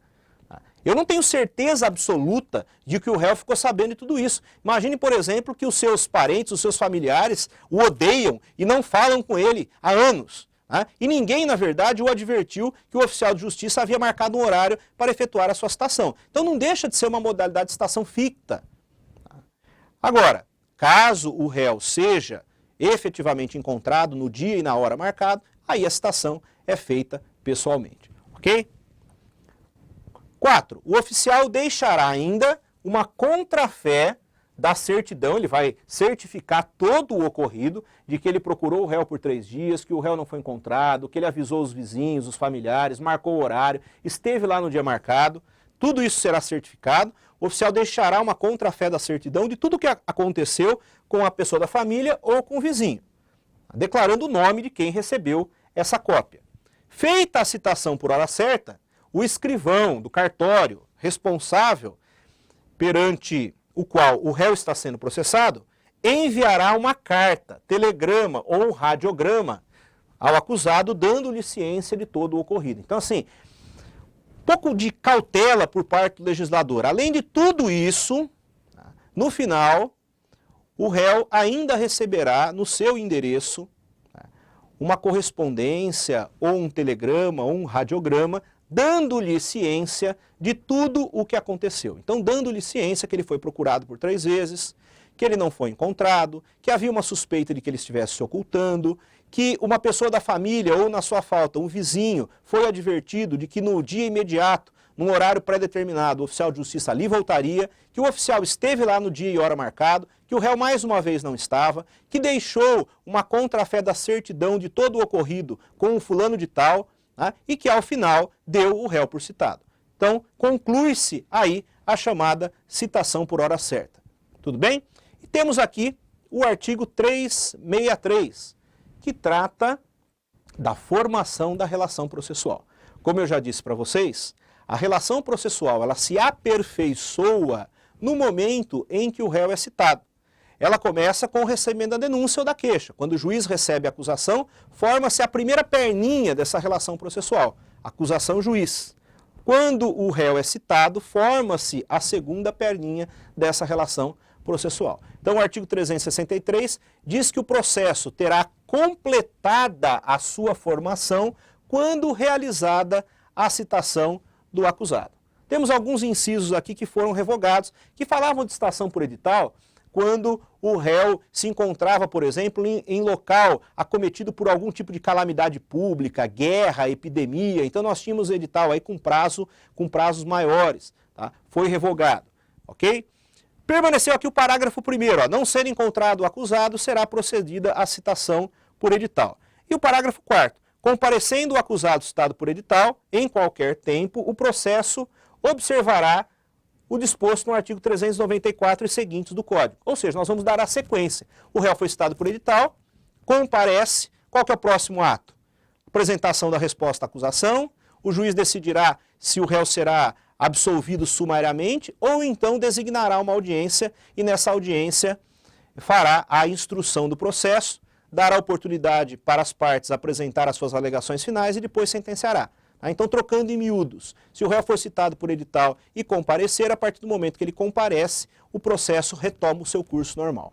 Eu não tenho certeza absoluta de que o réu ficou sabendo de tudo isso. Imagine, por exemplo, que os seus parentes, os seus familiares o odeiam e não falam com ele há anos. E ninguém, na verdade, o advertiu que o oficial de justiça havia marcado um horário para efetuar a sua citação. Então não deixa de ser uma modalidade de citação ficta. Agora, caso o réu seja efetivamente encontrado no dia e na hora marcado, aí a citação é feita pessoalmente. Ok? 4. O oficial deixará ainda uma contrafé da certidão, ele vai certificar todo o ocorrido, de que ele procurou o réu por 3 dias, que o réu não foi encontrado, que ele avisou os vizinhos, os familiares, marcou o horário, esteve lá no dia marcado, tudo isso será certificado. O oficial deixará uma contrafé da certidão de tudo o que aconteceu com a pessoa da família ou com o vizinho, declarando o nome de quem recebeu essa cópia. Feita a citação por hora certa, o escrivão do cartório responsável perante o qual o réu está sendo processado enviará uma carta, telegrama ou radiograma ao acusado, dando-lhe ciência de todo o ocorrido. Então, assim, um pouco de cautela por parte do legislador. Além de tudo isso, no final, o réu ainda receberá no seu endereço uma correspondência ou um telegrama ou um radiograma dando-lhe ciência de tudo o que aconteceu. Então, dando-lhe ciência que ele foi procurado por 3 vezes, que ele não foi encontrado, que havia uma suspeita de que ele estivesse se ocultando, que uma pessoa da família ou, na sua falta, um vizinho, foi advertido de que no dia imediato, num horário pré-determinado, o oficial de justiça ali voltaria, que o oficial esteve lá no dia e hora marcado, que o réu mais uma vez não estava, que deixou uma contrafé da certidão de todo o ocorrido com o fulano de tal, e que ao final deu o réu por citado. Então, conclui-se aí a chamada citação por hora certa. Tudo bem? E temos aqui o artigo 363, que trata da formação da relação processual. Como eu já disse para vocês, a relação processual ela se aperfeiçoa no momento em que o réu é citado. Ela começa com o recebimento da denúncia ou da queixa. Quando o juiz recebe a acusação, forma-se a primeira perninha dessa relação processual, acusação-juiz. Quando o réu é citado, forma-se a segunda perninha dessa relação processual. Então, o artigo 363 diz que o processo terá completada a sua formação quando realizada a citação do acusado. Temos alguns incisos aqui que foram revogados, que falavam de citação por edital, quando o réu se encontrava, por exemplo, em local acometido por algum tipo de calamidade pública, guerra, epidemia. Então nós tínhamos edital aí com prazos maiores, tá? Foi revogado, ok? Permaneceu aqui o parágrafo 1º, não sendo encontrado o acusado, será procedida a citação por edital. E o parágrafo 4º, comparecendo o acusado citado por edital, em qualquer tempo, o processo observará o disposto no artigo 394 e seguintes do Código. Ou seja, nós vamos dar a sequência. O réu foi citado por edital, comparece, qual que é o próximo ato? Apresentação da resposta à acusação, o juiz decidirá se o réu será absolvido sumariamente ou então designará uma audiência e nessa audiência fará a instrução do processo, dará oportunidade para as partes apresentar as suas alegações finais e depois sentenciará. Então, trocando em miúdos, se o réu for citado por edital e comparecer, a partir do momento que ele comparece, o processo retoma o seu curso normal.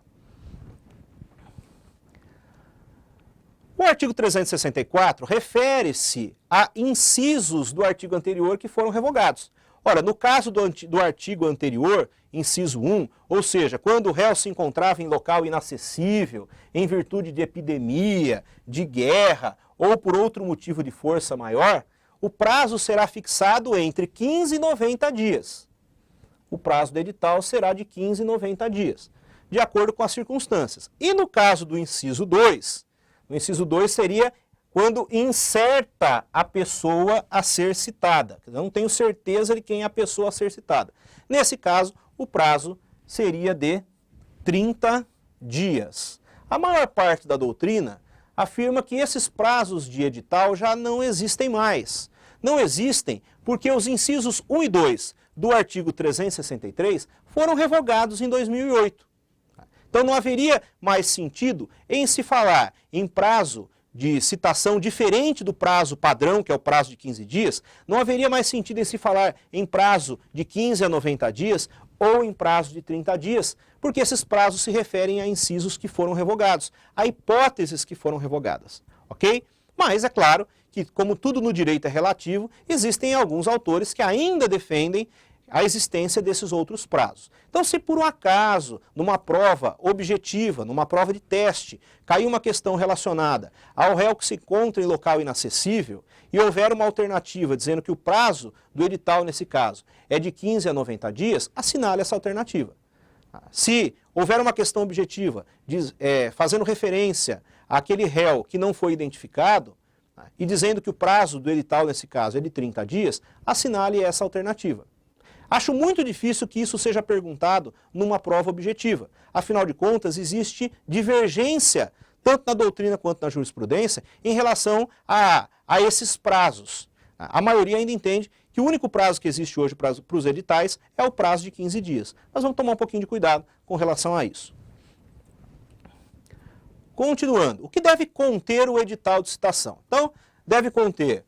O artigo 364 refere-se a incisos do artigo anterior que foram revogados. Ora, no caso do artigo anterior, inciso 1, ou seja, quando o réu se encontrava em local inacessível, em virtude de epidemia, de guerra ou por outro motivo de força maior, o prazo será fixado entre 15 e 90 dias. O prazo do edital será de 15 e 90 dias, de acordo com as circunstâncias. E no caso do inciso 2, o inciso 2 seria quando incerta a pessoa a ser citada. Eu não tenho certeza de quem é a pessoa a ser citada. Nesse caso, o prazo seria de 30 dias. A maior parte da doutrina afirma que esses prazos de edital já não existem mais. Não existem porque os incisos 1 e 2 do artigo 363 foram revogados em 2008. Então não haveria mais sentido em se falar em prazo de citação diferente do prazo padrão, que é o prazo de 15 dias, não haveria mais sentido em se falar em prazo de 15 a 90 dias ou em prazo de 30 dias, porque esses prazos se referem a incisos que foram revogados, a hipóteses que foram revogadas, ok? Mas é claro que, como tudo no direito é relativo, existem alguns autores que ainda defendem a existência desses outros prazos. Então, se por um acaso, numa prova objetiva, numa prova de teste, caiu uma questão relacionada ao réu que se encontra em local inacessível e houver uma alternativa dizendo que o prazo do edital, nesse caso, é de 15 a 90 dias, assinale essa alternativa. Se houver uma questão objetiva fazendo referência àquele réu que não foi identificado e dizendo que o prazo do edital, nesse caso, é de 30 dias, assinale essa alternativa. Acho muito difícil que isso seja perguntado numa prova objetiva. Afinal de contas, existe divergência, tanto na doutrina quanto na jurisprudência, em relação a esses prazos. A maioria ainda entende que o único prazo que existe hoje para os editais é o prazo de 15 dias. Nós vamos tomar um pouquinho de cuidado com relação a isso. Continuando, o que deve conter o edital de citação? Então, deve conter,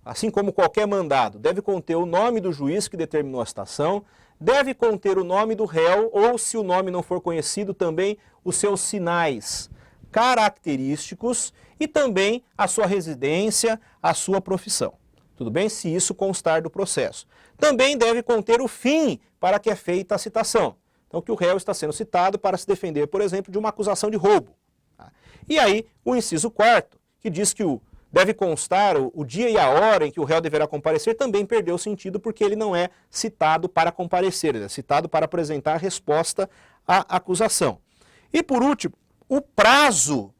assim como qualquer mandado, deve conter o nome do juiz que determinou a citação, deve conter o nome do réu, ou se o nome não for conhecido, também os seus sinais característicos e também a sua residência, a sua profissão. Tudo bem? Se isso constar do processo. Também deve conter o fim para que é feita a citação. Então, que o réu está sendo citado para se defender, por exemplo, de uma acusação de roubo. E aí, o inciso 4º, que diz que deve constar o dia e a hora em que o réu deverá comparecer, também perdeu sentido porque ele não é citado para comparecer, ele é citado para apresentar a resposta à acusação. E por último, o prazo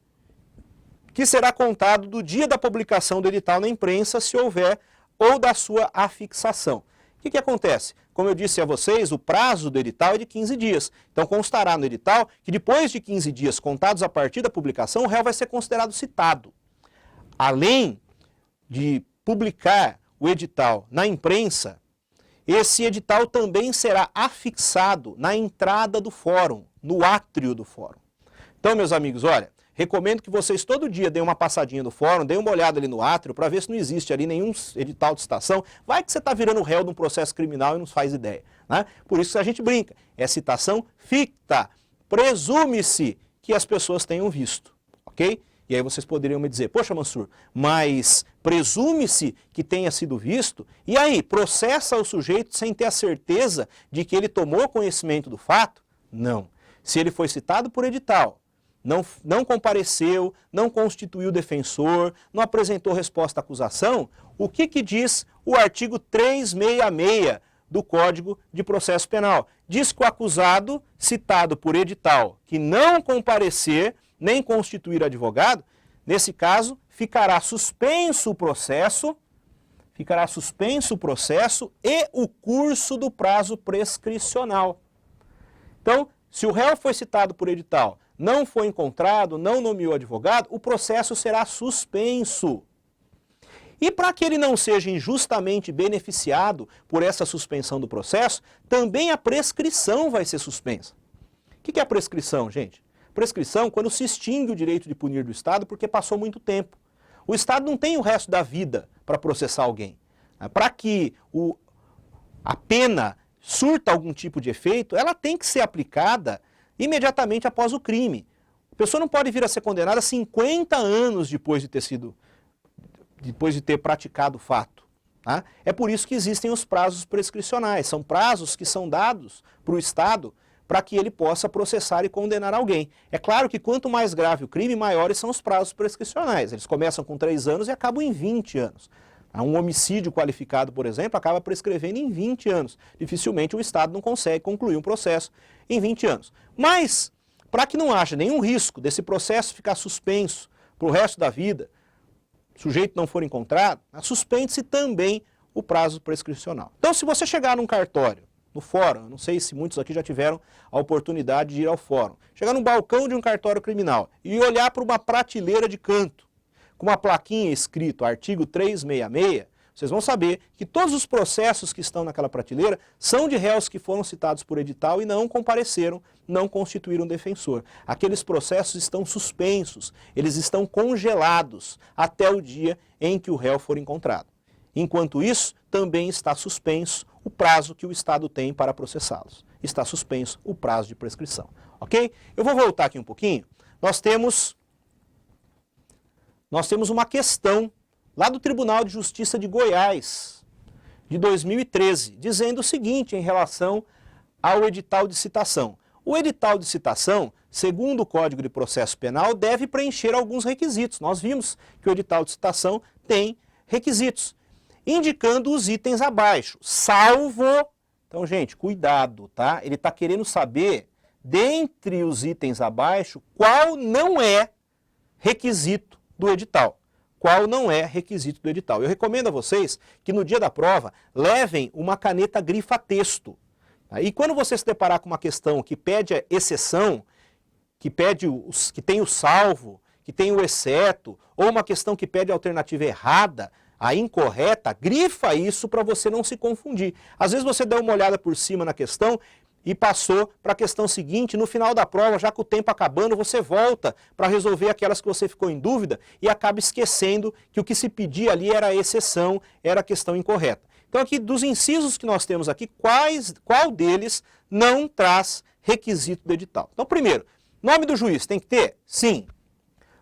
que será contado do dia da publicação do edital na imprensa, se houver, ou da sua afixação. O que acontece? Como eu disse a vocês, o prazo do edital é de 15 dias. Então constará no edital que depois de 15 dias contados a partir da publicação, o réu vai ser considerado citado. Além de publicar o edital na imprensa, esse edital também será afixado na entrada do fórum, no átrio do fórum. Então, meus amigos, olha, recomendo que vocês todo dia deem uma passadinha no fórum, deem uma olhada ali no átrio para ver se não existe ali nenhum edital de citação. Vai que você está virando réu de um processo criminal e não faz ideia, né? Por isso que a gente brinca, é citação ficta. Presume-se que as pessoas tenham visto, ok? E aí vocês poderiam me dizer, poxa Mansur, mas presume-se que tenha sido visto, e aí processa o sujeito sem ter a certeza de que ele tomou conhecimento do fato? Não. Se ele foi citado por edital, não compareceu, não constituiu defensor, não apresentou resposta à acusação, o que diz o artigo 366 do Código de Processo Penal? Diz que o acusado citado por edital que não comparecer nem constituir advogado, nesse caso, ficará suspenso o processo e o curso do prazo prescricional. Então, se o réu foi citado por edital, não foi encontrado, não nomeou advogado, o processo será suspenso. E para que ele não seja injustamente beneficiado por essa suspensão do processo, também a prescrição vai ser suspensa. O que é a prescrição, gente? Prescrição quando se extingue o direito de punir do Estado porque passou muito tempo. O Estado não tem o resto da vida para processar alguém. Para que a pena surta algum tipo de efeito, ela tem que ser aplicada imediatamente após o crime. A pessoa não pode vir a ser condenada 50 anos depois de ter praticado o fato. Tá? É por isso que existem os prazos prescricionais. São prazos que são dados para o Estado para que ele possa processar e condenar alguém. É claro que quanto mais grave o crime, maiores são os prazos prescricionais. Eles começam com 3 anos e acabam em 20 anos. Um homicídio qualificado, por exemplo, acaba prescrevendo em 20 anos. Dificilmente o Estado não consegue concluir um processo em 20 anos. Mas, para que não haja nenhum risco desse processo ficar suspenso para o resto da vida, o sujeito não for encontrado, suspende-se também o prazo prescricional. Então, se você chegar num cartório, no fórum, não sei se muitos aqui já tiveram a oportunidade de ir ao fórum, chegar num balcão de um cartório criminal e olhar para uma prateleira de canto, com uma plaquinha escrito artigo 366, vocês vão saber que todos os processos que estão naquela prateleira são de réus que foram citados por edital e não compareceram, não constituíram defensor. Aqueles processos estão suspensos, eles estão congelados até o dia em que o réu for encontrado. Enquanto isso, também está suspenso o prazo que o Estado tem para processá-los. Está suspenso o prazo de prescrição. Ok? Eu vou voltar aqui um pouquinho. Nós temos uma questão lá do Tribunal de Justiça de Goiás, de 2013, dizendo o seguinte em relação ao edital de citação. O edital de citação, segundo o Código de Processo Penal, deve preencher alguns requisitos. Nós vimos que o edital de citação tem requisitos, indicando os itens abaixo, salvo... Então, gente, cuidado, tá? Ele está querendo saber, dentre os itens abaixo, qual não é requisito do edital. Qual não é requisito do edital. Eu recomendo a vocês que no dia da prova levem uma caneta grifa-texto. E quando você se deparar com uma questão que pede a exceção, que tem o salvo, que tem o exceto, ou uma questão que pede a alternativa errada, a incorreta, grifa isso para você não se confundir. Às vezes você dá uma olhada por cima na questão e passou para a questão seguinte, no final da prova, já com o tempo acabando, você volta para resolver aquelas que você ficou em dúvida e acaba esquecendo que o que se pedia ali era a exceção, era a questão incorreta. Então aqui, dos incisos que nós temos aqui, qual deles não traz requisito do edital? Então primeiro, nome do juiz tem que ter? Sim.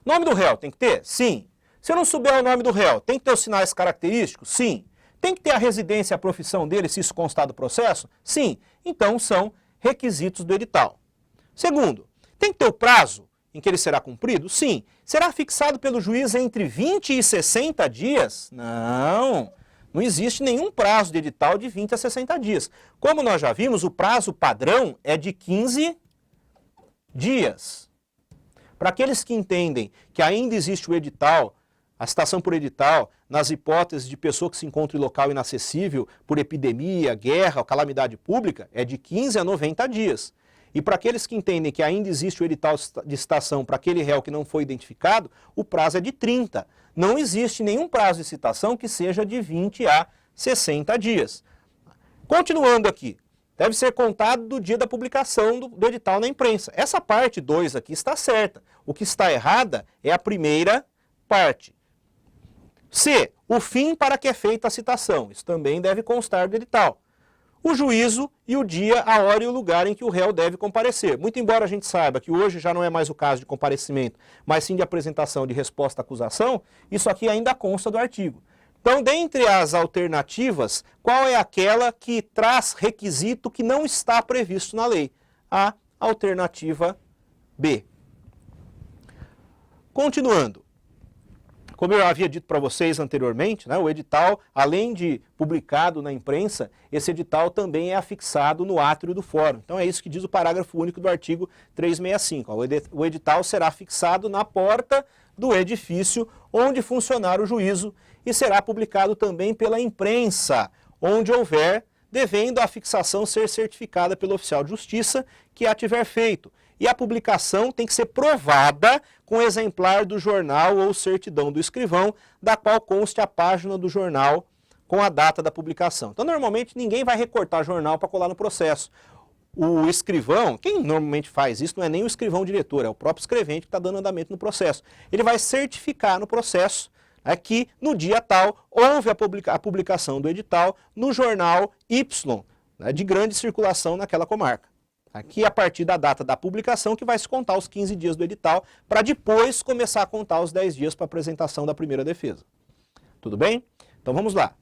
Nome do réu tem que ter? Sim. Se eu não souber o nome do réu, tem que ter os sinais característicos? Sim. Tem que ter a residência e a profissão dele, se isso constar do processo? Sim. Então são requisitos do edital. Segundo, tem que ter o prazo em que ele será cumprido? Sim. Será fixado pelo juiz entre 20 e 60 dias? Não. Não existe nenhum prazo de edital de 20 a 60 dias. Como nós já vimos, o prazo padrão é de 15 dias. Para aqueles que entendem que ainda existe o edital, a citação por edital, nas hipóteses de pessoa que se encontra em local inacessível por epidemia, guerra ou calamidade pública, é de 15 a 90 dias. E para aqueles que entendem que ainda existe o edital de citação para aquele réu que não foi identificado, o prazo é de 30. Não existe nenhum prazo de citação que seja de 20 a 60 dias. Continuando aqui, deve ser contado do dia da publicação do edital na imprensa. Essa parte 2 aqui está certa. O que está errada é a primeira parte. C. O fim para que é feita a citação. Isso também deve constar do edital. O juízo e o dia, a hora e o lugar em que o réu deve comparecer. Muito embora a gente saiba que hoje já não é mais o caso de comparecimento, mas sim de apresentação de resposta à acusação, isso aqui ainda consta do artigo. Então, dentre as alternativas, qual é aquela que traz requisito que não está previsto na lei? A alternativa B. Continuando. Como eu havia dito para vocês anteriormente, né, o edital, além de publicado na imprensa, esse edital também é afixado no átrio do fórum. Então é isso que diz o parágrafo único do artigo 365. O edital será fixado na porta do edifício onde funcionar o juízo e será publicado também pela imprensa, onde houver, devendo a fixação ser certificada pelo oficial de justiça que a tiver feito. E a publicação tem que ser provada com exemplar do jornal ou certidão do escrivão, da qual conste a página do jornal com a data da publicação. Então, normalmente, ninguém vai recortar jornal para colar no processo. O escrivão, quem normalmente faz isso, não é nem o escrivão diretor, é o próprio escrevente que está dando andamento no processo. Ele vai certificar no processo que no dia tal houve a publicação do edital no jornal Y, de grande circulação naquela comarca. Aqui, a partir da data da publicação, que vai se contar os 15 dias do edital, para depois começar a contar os 10 dias para a apresentação da primeira defesa. Tudo bem? Então vamos lá.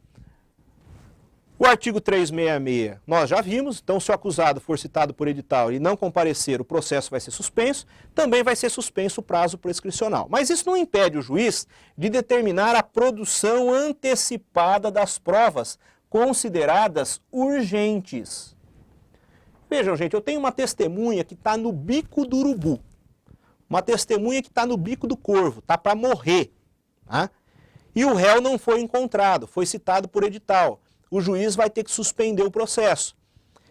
O artigo 366 nós já vimos, então se o acusado for citado por edital e não comparecer, o processo vai ser suspenso, também vai ser suspenso o prazo prescricional. Mas isso não impede o juiz de determinar a produção antecipada das provas consideradas urgentes. Vejam, gente, eu tenho uma testemunha que está no bico do urubu, uma testemunha que está no bico do corvo, está para morrer, tá? E o réu não foi encontrado, foi citado por edital. O juiz vai ter que suspender o processo.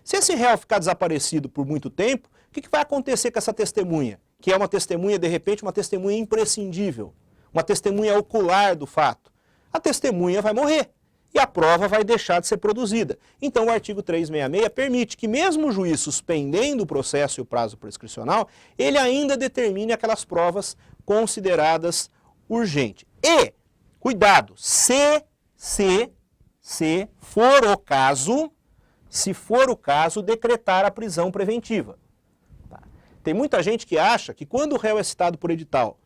Se esse réu ficar desaparecido por muito tempo, o que vai acontecer com essa testemunha? Que é uma testemunha, de repente, uma testemunha imprescindível, uma testemunha ocular do fato. A testemunha vai morrer e a prova vai deixar de ser produzida. Então o artigo 366 permite que mesmo o juiz suspendendo o processo e o prazo prescricional, ele ainda determine aquelas provas consideradas urgentes. E, cuidado, se for o caso, decretar a prisão preventiva. Tá? Tem muita gente que acha que quando o réu é citado por edital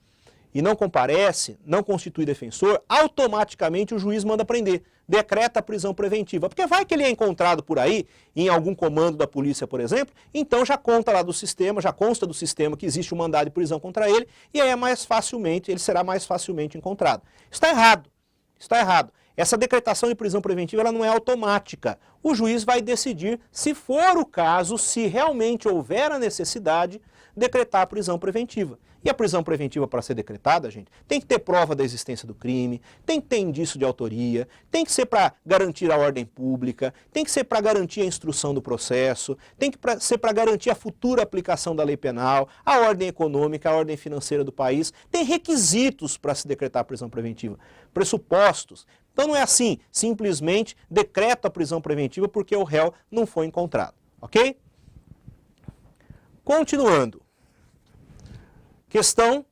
e não comparece, não constitui defensor, automaticamente o juiz manda prender, decreta a prisão preventiva. Porque vai que ele é encontrado por aí, em algum comando da polícia, por exemplo, então já conta lá do sistema, já consta do sistema que existe um mandado de prisão contra ele, e aí ele será mais facilmente encontrado. Está errado, está errado. Essa decretação de prisão preventiva ela não é automática. O juiz vai decidir, se for o caso, se realmente houver a necessidade, decretar a prisão preventiva. E a prisão preventiva, para ser decretada, gente, tem que ter prova da existência do crime, tem que ter indício de autoria, tem que ser para garantir a ordem pública, tem que ser para garantir a instrução do processo, tem que ser para garantir a futura aplicação da lei penal, a ordem econômica, a ordem financeira do país. Tem requisitos para se decretar a prisão preventiva, pressupostos. Então não é assim, simplesmente decreta a prisão preventiva porque o réu não foi encontrado, ok? Continuando. Questão,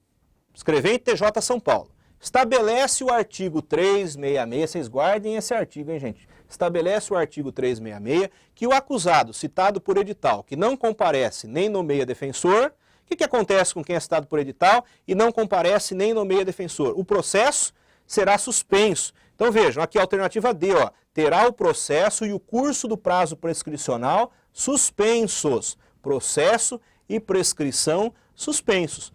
escrevente TJ São Paulo. Estabelece o artigo 366, vocês guardem esse artigo, hein, gente? Estabelece o artigo 366 que o acusado citado por edital, que não comparece nem nomeia defensor, o que acontece com quem é citado por edital e não comparece nem nomeia defensor? O processo será suspenso. Então vejam, aqui a alternativa D, ó, terá o processo e o curso do prazo prescricional suspensos. Processo e prescrição suspensos.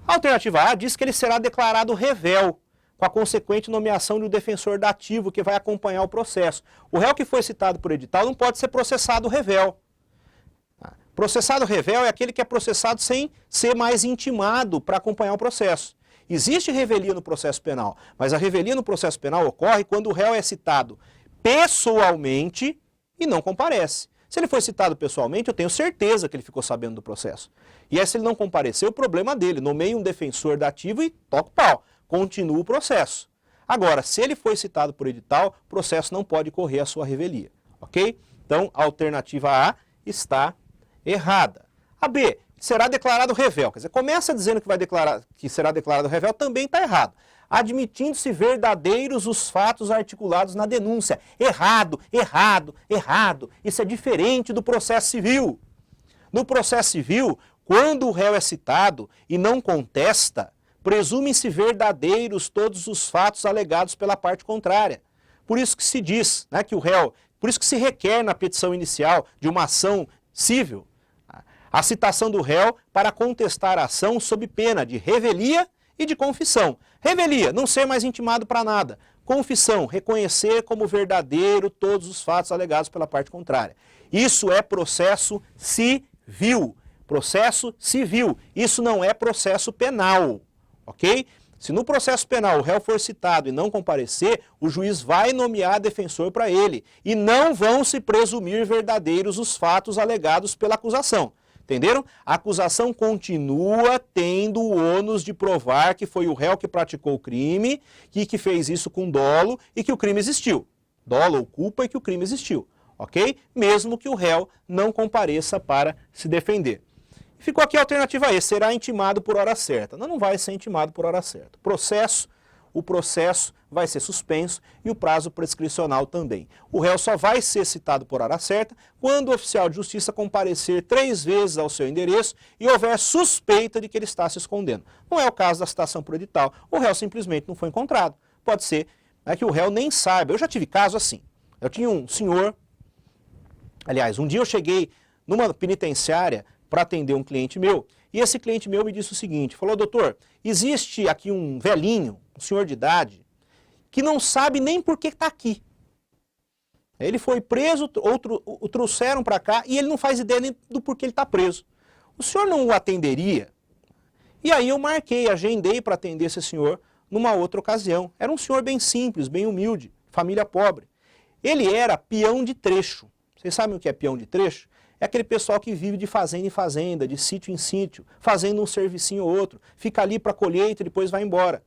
A alternativa A diz que ele será declarado revel, com a consequente nomeação de um defensor dativo que vai acompanhar o processo. O réu que foi citado por edital não pode ser processado revel. Processado revel é aquele que é processado sem ser mais intimado para acompanhar o processo. Existe revelia no processo penal, mas a revelia no processo penal ocorre quando o réu é citado pessoalmente e não comparece. Se ele foi citado pessoalmente, eu tenho certeza que ele ficou sabendo do processo. E aí, se ele não compareceu, o problema dele. Nomeie um defensor dativo e toca o pau. Continua o processo. Agora, se ele foi citado por edital, o processo não pode correr a sua revelia. Ok? Então, a alternativa A está errada. A B, será declarado revel. Quer dizer, começa dizendo que será declarado revel, também está errado. Admitindo-se verdadeiros os fatos articulados na denúncia. Errado, errado, errado. Isso é diferente do processo civil. No processo civil, quando o réu é citado e não contesta, presumem-se verdadeiros todos os fatos alegados pela parte contrária. Por isso que se diz, né, que o réu, por isso que se requer na petição inicial de uma ação civil, a citação do réu para contestar a ação sob pena de revelia e de confissão. Revelia, não ser mais intimado para nada. Confissão, reconhecer como verdadeiro todos os fatos alegados pela parte contrária. Isso é processo civil. Processo civil. Isso não é processo penal. Ok? Se no processo penal o réu for citado e não comparecer, o juiz vai nomear defensor para ele. E não vão se presumir verdadeiros os fatos alegados pela acusação. Entenderam? A acusação continua tendo o ônus de provar que foi o réu que praticou o crime e que fez isso com dolo e que o crime existiu. Dolo ou culpa e que o crime existiu. Ok? Mesmo que o réu não compareça para se defender. Ficou aqui a alternativa E, será intimado por hora certa. Não vai ser intimado por hora certa. O processo vai ser suspenso e o prazo prescricional também. O réu só vai ser citado por hora certa quando o oficial de justiça comparecer 3 vezes ao seu endereço e houver suspeita de que ele está se escondendo. Não é o caso da citação por edital. O réu simplesmente não foi encontrado. Pode ser, né, que o réu nem saiba. Eu já tive caso assim. Eu tinha um senhor, aliás, um dia eu cheguei numa penitenciária para atender um cliente meu, e esse cliente meu me disse o seguinte, falou, doutor, existe aqui um velhinho, um senhor de idade, que não sabe nem por que está aqui. Ele foi preso, o trouxeram para cá e ele não faz ideia nem do porquê ele está preso. O senhor não o atenderia? E aí eu marquei, agendei para atender esse senhor numa outra ocasião. Era um senhor bem simples, bem humilde, família pobre. Ele era peão de trecho. Vocês sabem o que é peão de trecho? É aquele pessoal que vive de fazenda em fazenda, de sítio em sítio, fazendo um servicinho ou outro, fica ali para colheita e depois vai embora.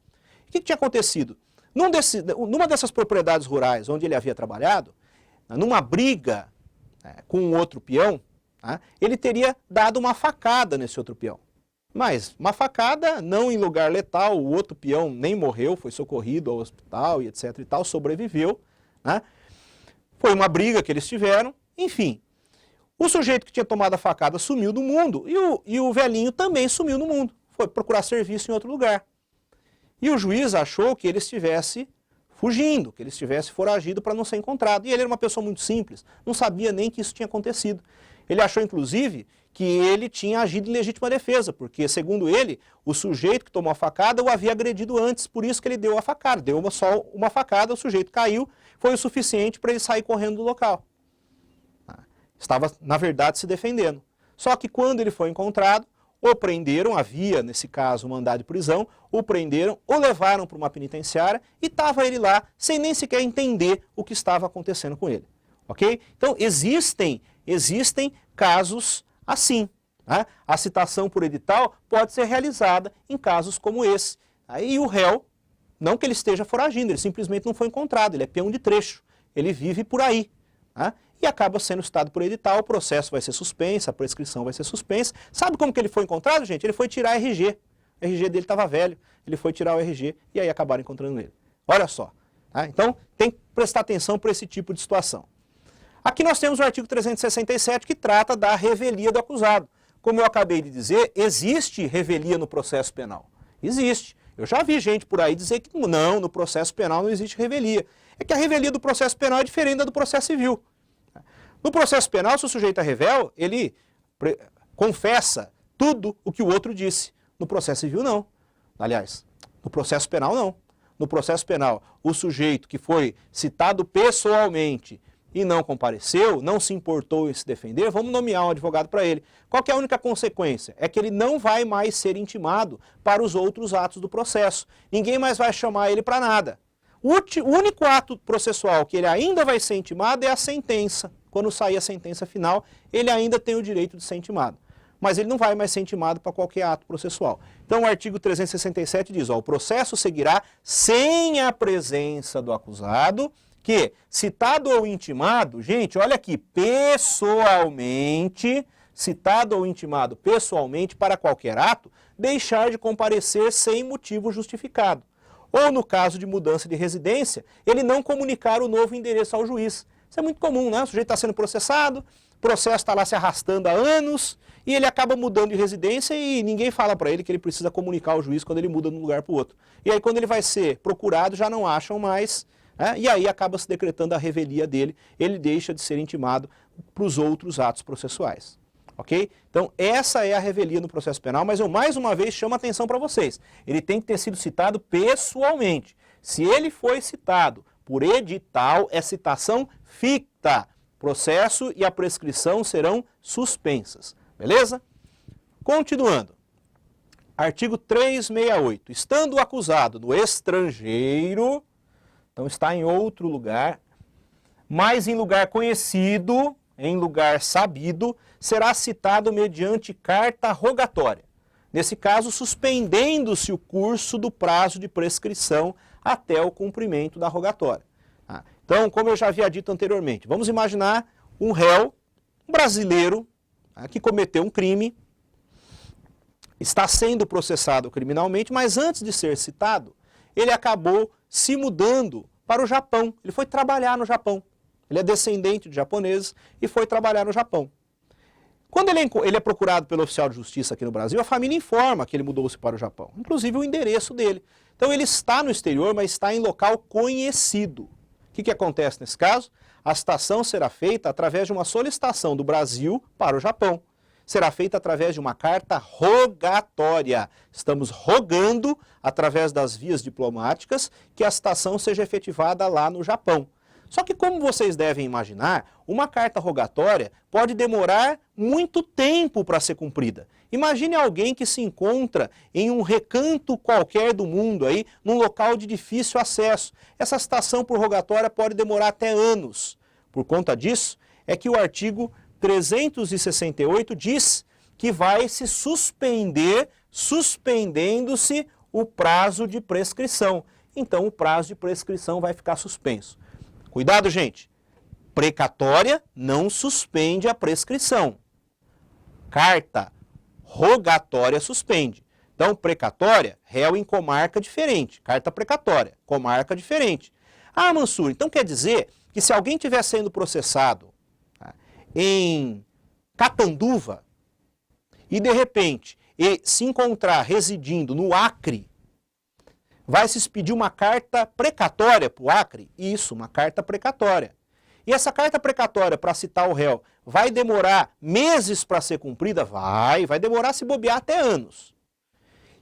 O que tinha acontecido? Numa dessas propriedades rurais onde ele havia trabalhado, numa briga com um outro peão, ele teria dado uma facada nesse outro peão. Mas uma facada não em lugar letal, o outro peão nem morreu, foi socorrido ao hospital e etc e tal, sobreviveu. Foi uma briga que eles tiveram, enfim. O sujeito que tinha tomado a facada sumiu do mundo e o velhinho também sumiu no mundo, foi procurar serviço em outro lugar. E o juiz achou que ele estivesse fugindo, que ele estivesse foragido para não ser encontrado. E ele era uma pessoa muito simples, não sabia nem que isso tinha acontecido. Ele achou, inclusive, que ele tinha agido em legítima defesa, porque, segundo ele, o sujeito que tomou a facada o havia agredido antes, por isso que ele deu a facada. Deu só uma facada, o sujeito caiu, foi o suficiente para ele sair correndo do local. Estava, na verdade, se defendendo. Só que quando ele foi encontrado, o prenderam, havia, nesse caso, um mandado de prisão, o prenderam, o levaram para uma penitenciária e estava ele lá sem nem sequer entender o que estava acontecendo com ele. Ok? Então, existem casos assim. A citação por edital pode ser realizada em casos como esse. E o réu, não que ele esteja foragindo, ele simplesmente não foi encontrado, ele é peão de trecho, ele vive por aí. E acaba sendo citado por edital, o processo vai ser suspenso, a prescrição vai ser suspensa. Sabe como que ele foi encontrado, gente? Ele foi tirar RG. O RG dele estava velho, ele foi tirar o RG e aí acabaram encontrando ele. Olha só. Então, tem que prestar atenção para esse tipo de situação. Aqui nós temos o artigo 367 que trata da revelia do acusado. Como eu acabei de dizer, existe revelia no processo penal. Existe. Eu já vi gente por aí dizer que não, no processo penal não existe revelia. É que a revelia do processo penal é diferente da do processo civil. No processo penal, se o sujeito é revel, ele confessa tudo o que o outro disse. No processo civil, não. Aliás, no processo penal, não. No processo penal, o sujeito que foi citado pessoalmente e não compareceu, não se importou em se defender, vamos nomear um advogado para ele. Qual que é a única consequência? É que ele não vai mais ser intimado para os outros atos do processo. Ninguém mais vai chamar ele para nada. O único ato processual que ele ainda vai ser intimado é a sentença. Quando sair a sentença final, ele ainda tem o direito de ser intimado. Mas ele não vai mais ser intimado para qualquer ato processual. Então o artigo 367 diz, o processo seguirá sem a presença do acusado, que, citado ou intimado, gente, olha aqui, pessoalmente, citado ou intimado pessoalmente para qualquer ato, deixar de comparecer sem motivo justificado. Ou no caso de mudança de residência, ele não comunicar o novo endereço ao juiz. Isso é muito comum, né? O sujeito está sendo processado, o processo está lá se arrastando há anos, e ele acaba mudando de residência e ninguém fala para ele que ele precisa comunicar ao juiz quando ele muda de um lugar para o outro. E aí quando ele vai ser procurado, já não acham mais, e aí acaba se decretando a revelia dele, ele deixa de ser intimado para os outros atos processuais. Ok? Então essa é a revelia no processo penal, mas eu mais uma vez chamo a atenção para vocês. Ele tem que ter sido citado pessoalmente. Se ele foi citado por edital, é citação ficta. Processo e a prescrição serão suspensas. Beleza? Continuando. Artigo 368. Estando o acusado no estrangeiro, então está em outro lugar, mas em lugar conhecido, em lugar sabido, será citado mediante carta rogatória. Nesse caso, suspendendo-se o curso do prazo de prescrição até o cumprimento da rogatória. Então, como eu já havia dito anteriormente, vamos imaginar um réu, um brasileiro, que cometeu um crime, está sendo processado criminalmente, mas antes de ser citado, ele acabou se mudando para o Japão. Ele foi trabalhar no Japão. Ele é descendente de japoneses e foi trabalhar no Japão. Quando ele é procurado pelo oficial de justiça aqui no Brasil, a família informa que ele mudou-se para o Japão, inclusive o endereço dele. Então ele está no exterior, mas está em local conhecido. O que acontece nesse caso? a citação será feita através de uma solicitação do Brasil para o Japão. Será feita através de uma carta rogatória. Estamos rogando, através das vias diplomáticas, que a citação seja efetivada lá no Japão. Só que, como vocês devem imaginar, uma carta rogatória pode demorar muito tempo para ser cumprida. Imagine alguém que se encontra em um recanto qualquer do mundo, aí, num local de difícil acesso. Essa citação por rogatória pode demorar até anos. Por conta disso, é que o artigo 368 diz que vai se suspender, suspendendo-se o prazo de prescrição. Então, o prazo de prescrição vai ficar suspenso. Cuidado, gente. Precatória não suspende a prescrição. Carta rogatória suspende. Então, precatória, réu em comarca diferente. Carta precatória, comarca diferente. Ah, Mansur, então quer dizer que se alguém estiver sendo processado em Catanduva e, de repente, se encontrar residindo no Acre, vai se expedir uma carta precatória para o Acre? Isso, uma carta precatória. E essa carta precatória, para citar o réu, vai demorar meses para ser cumprida? Vai demorar, se bobear, até anos.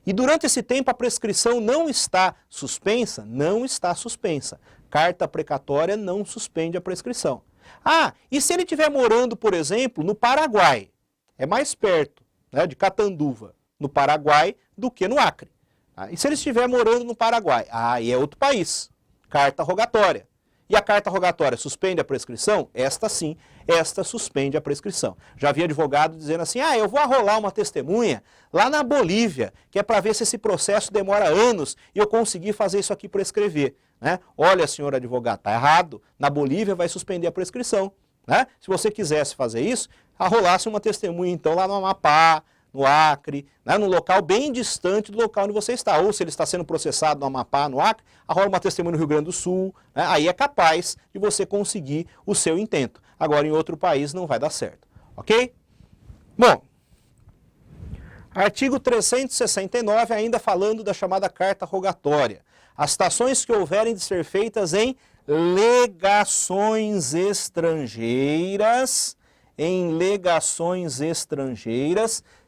E durante esse tempo a prescrição não está suspensa? Não está suspensa. Carta precatória não suspende a prescrição. Ah, e se ele estiver morando, por exemplo, no Paraguai? É mais perto, né, de Catanduva, no Paraguai, do que no Acre. E se ele estiver morando no Paraguai? Aí é outro país. Carta rogatória. E a carta rogatória suspende a prescrição? Esta sim, esta suspende a prescrição. Já havia advogado dizendo assim, eu vou arrolar uma testemunha lá na Bolívia, que é para ver se esse processo demora anos e eu conseguir fazer isso aqui prescrever. Né? Olha, senhor advogado, está errado, na Bolívia vai suspender a prescrição. Né? Se você quisesse fazer isso, arrolasse uma testemunha então lá no Amapá, no Acre, né, num local bem distante do local onde você está. Ou se ele está sendo processado no Amapá, no Acre, arrola uma testemunha no Rio Grande do Sul, né, aí é capaz de você conseguir o seu intento. Agora, em outro país não vai dar certo, ok? Bom, artigo 369, ainda falando da chamada carta rogatória. As citações que houverem de ser feitas em legações estrangeiras,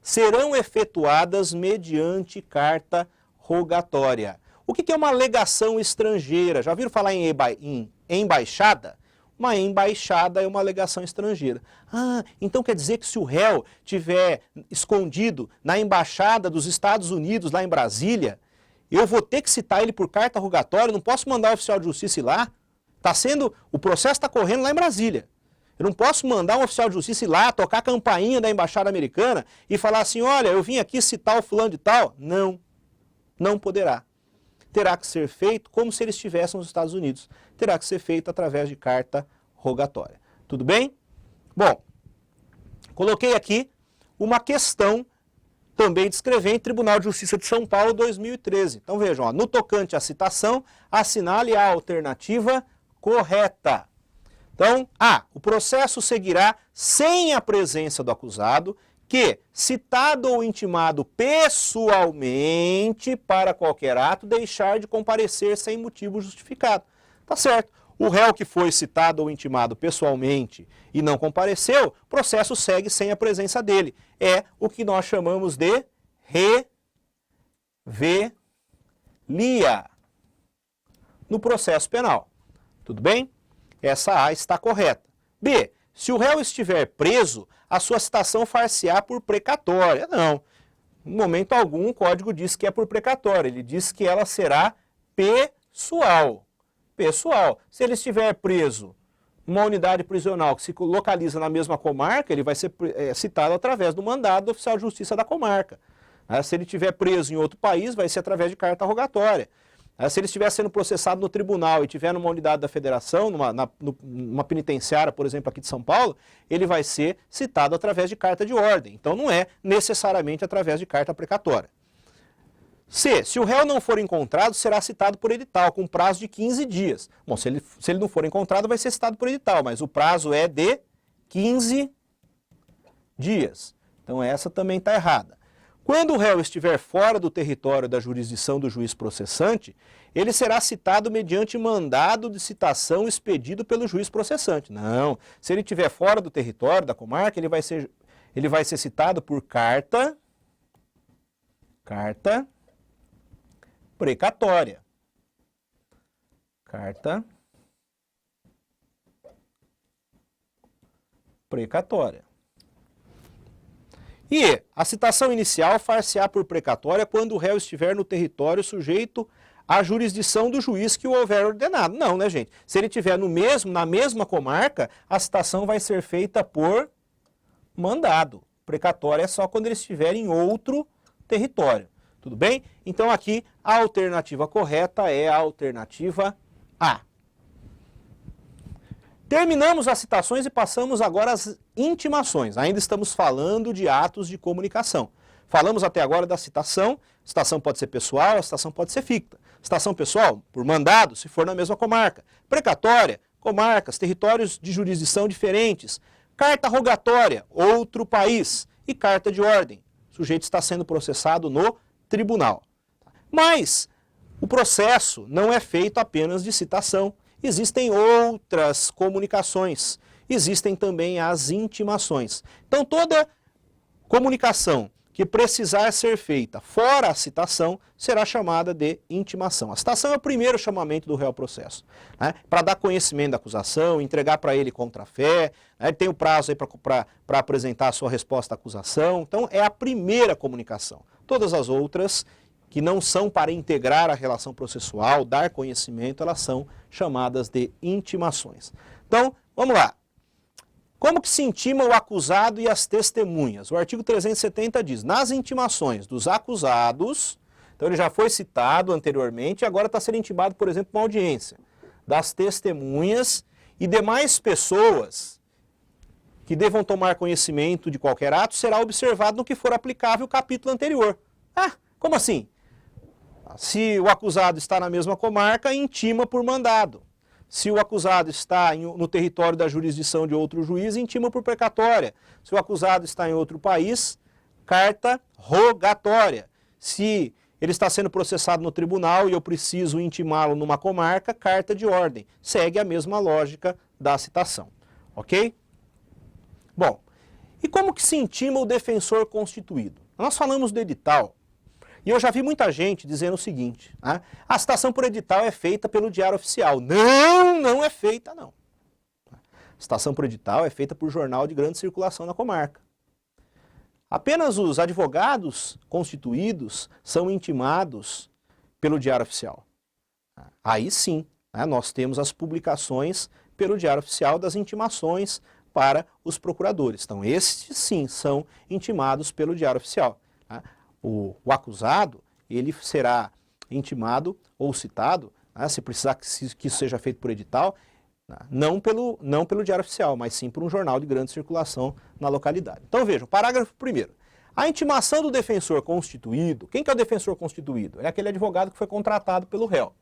serão efetuadas mediante carta rogatória. O que é uma legação estrangeira? Já ouviram falar em embaixada? Uma embaixada é uma legação estrangeira. Ah, então quer dizer que se o réu estiver escondido na embaixada dos Estados Unidos, lá em Brasília, eu vou ter que citar ele por carta rogatória, não posso mandar o oficial de justiça ir lá? O processo está correndo lá em Brasília. Eu não posso mandar um oficial de justiça ir lá, tocar a campainha da embaixada americana e falar assim, olha, eu vim aqui citar o fulano de tal. Não, não poderá. Terá que ser feito como se ele estivesse nos Estados Unidos. Terá que ser feito através de carta rogatória. Tudo bem? Bom, coloquei aqui uma questão também de escrever em Tribunal de Justiça de São Paulo 2013. Então vejam, no tocante à citação, assinale a alternativa correta. Então, o processo seguirá sem a presença do acusado, que, citado ou intimado pessoalmente para qualquer ato, deixar de comparecer sem motivo justificado. Tá certo. O réu que foi citado ou intimado pessoalmente e não compareceu, o processo segue sem a presença dele. É o que nós chamamos de revelia no processo penal. Tudo bem? Essa A está correta. B. Se o réu estiver preso, a sua citação far-se-á por precatória. Não. Em momento algum o código diz que é por precatória. Ele diz que ela será pessoal. Pessoal. Se ele estiver preso numa unidade prisional que se localiza na mesma comarca, ele vai ser citado através do mandado do oficial de justiça da comarca. Se ele estiver preso em outro país, vai ser através de carta rogatória. Se ele estiver sendo processado no tribunal e estiver numa unidade da federação, numa penitenciária, por exemplo, aqui de São Paulo, ele vai ser citado através de carta de ordem. Então não é necessariamente através de carta precatória. C. Se o réu não for encontrado, será citado por edital, com prazo de 15 dias. Bom, se ele não for encontrado, vai ser citado por edital, mas o prazo é de 15 dias. Então essa também está errada. Quando o réu estiver fora do território da jurisdição do juiz processante, ele será citado mediante mandado de citação expedido pelo juiz processante. Não, se ele estiver fora do território da comarca, ele vai ser citado por carta precatória. Carta precatória. E a citação inicial far-se-á por precatória quando o réu estiver no território sujeito à jurisdição do juiz que o houver ordenado. Não, né, gente? Se ele estiver na mesma comarca, a citação vai ser feita por mandado. Precatória é só quando ele estiver em outro território. Tudo bem? Então aqui a alternativa correta é a alternativa A. Terminamos as citações e passamos agora às intimações. Ainda estamos falando de atos de comunicação. Falamos até agora da citação. Citação pode ser pessoal, a citação pode ser ficta. Citação pessoal, por mandado, se for na mesma comarca. Precatória, comarcas, territórios de jurisdição diferentes. Carta rogatória, outro país. E carta de ordem. O sujeito está sendo processado no tribunal. Mas o processo não é feito apenas de citação. Existem outras comunicações, existem também as intimações. Então toda comunicação que precisar ser feita fora a citação será chamada de intimação. A citação é o primeiro chamamento do réu ao processo, né? Para dar conhecimento da acusação, entregar para ele contrafé, né? Ele tem o prazo aí para apresentar a sua resposta à acusação. Então é a primeira comunicação. Todas as outras que não são para integrar a relação processual, dar conhecimento, elas são chamadas de intimações. Então, vamos lá. Como que se intima o acusado e as testemunhas? O artigo 370 diz, nas intimações dos acusados, então ele já foi citado anteriormente, agora está sendo intimado, por exemplo, uma audiência, das testemunhas e demais pessoas que devam tomar conhecimento de qualquer ato, será observado no que for aplicável o capítulo anterior. Ah, como assim? Se o acusado está na mesma comarca, intima por mandado. Se o acusado está no território da jurisdição de outro juiz, intima por precatória. Se o acusado está em outro país, carta rogatória. Se ele está sendo processado no tribunal e eu preciso intimá-lo numa comarca, carta de ordem. Segue a mesma lógica da citação. Ok? Bom, e como que se intima o defensor constituído? Nós falamos do edital. E eu já vi muita gente dizendo o seguinte, né? A citação por edital é feita pelo Diário Oficial. Não, não é feita, não. A citação por edital é feita por jornal de grande circulação na comarca. Apenas os advogados constituídos são intimados pelo Diário Oficial. Aí sim, né, nós temos as publicações pelo Diário Oficial das intimações para os procuradores. Então, estes sim são intimados pelo Diário Oficial. Né? O acusado, ele será intimado ou citado, né, se precisar que isso seja feito por edital, né, não pelo Diário Oficial, mas sim por um jornal de grande circulação na localidade. Então vejam, parágrafo 1º. A intimação do defensor constituído, quem que é o defensor constituído? É aquele advogado que foi contratado pelo réu.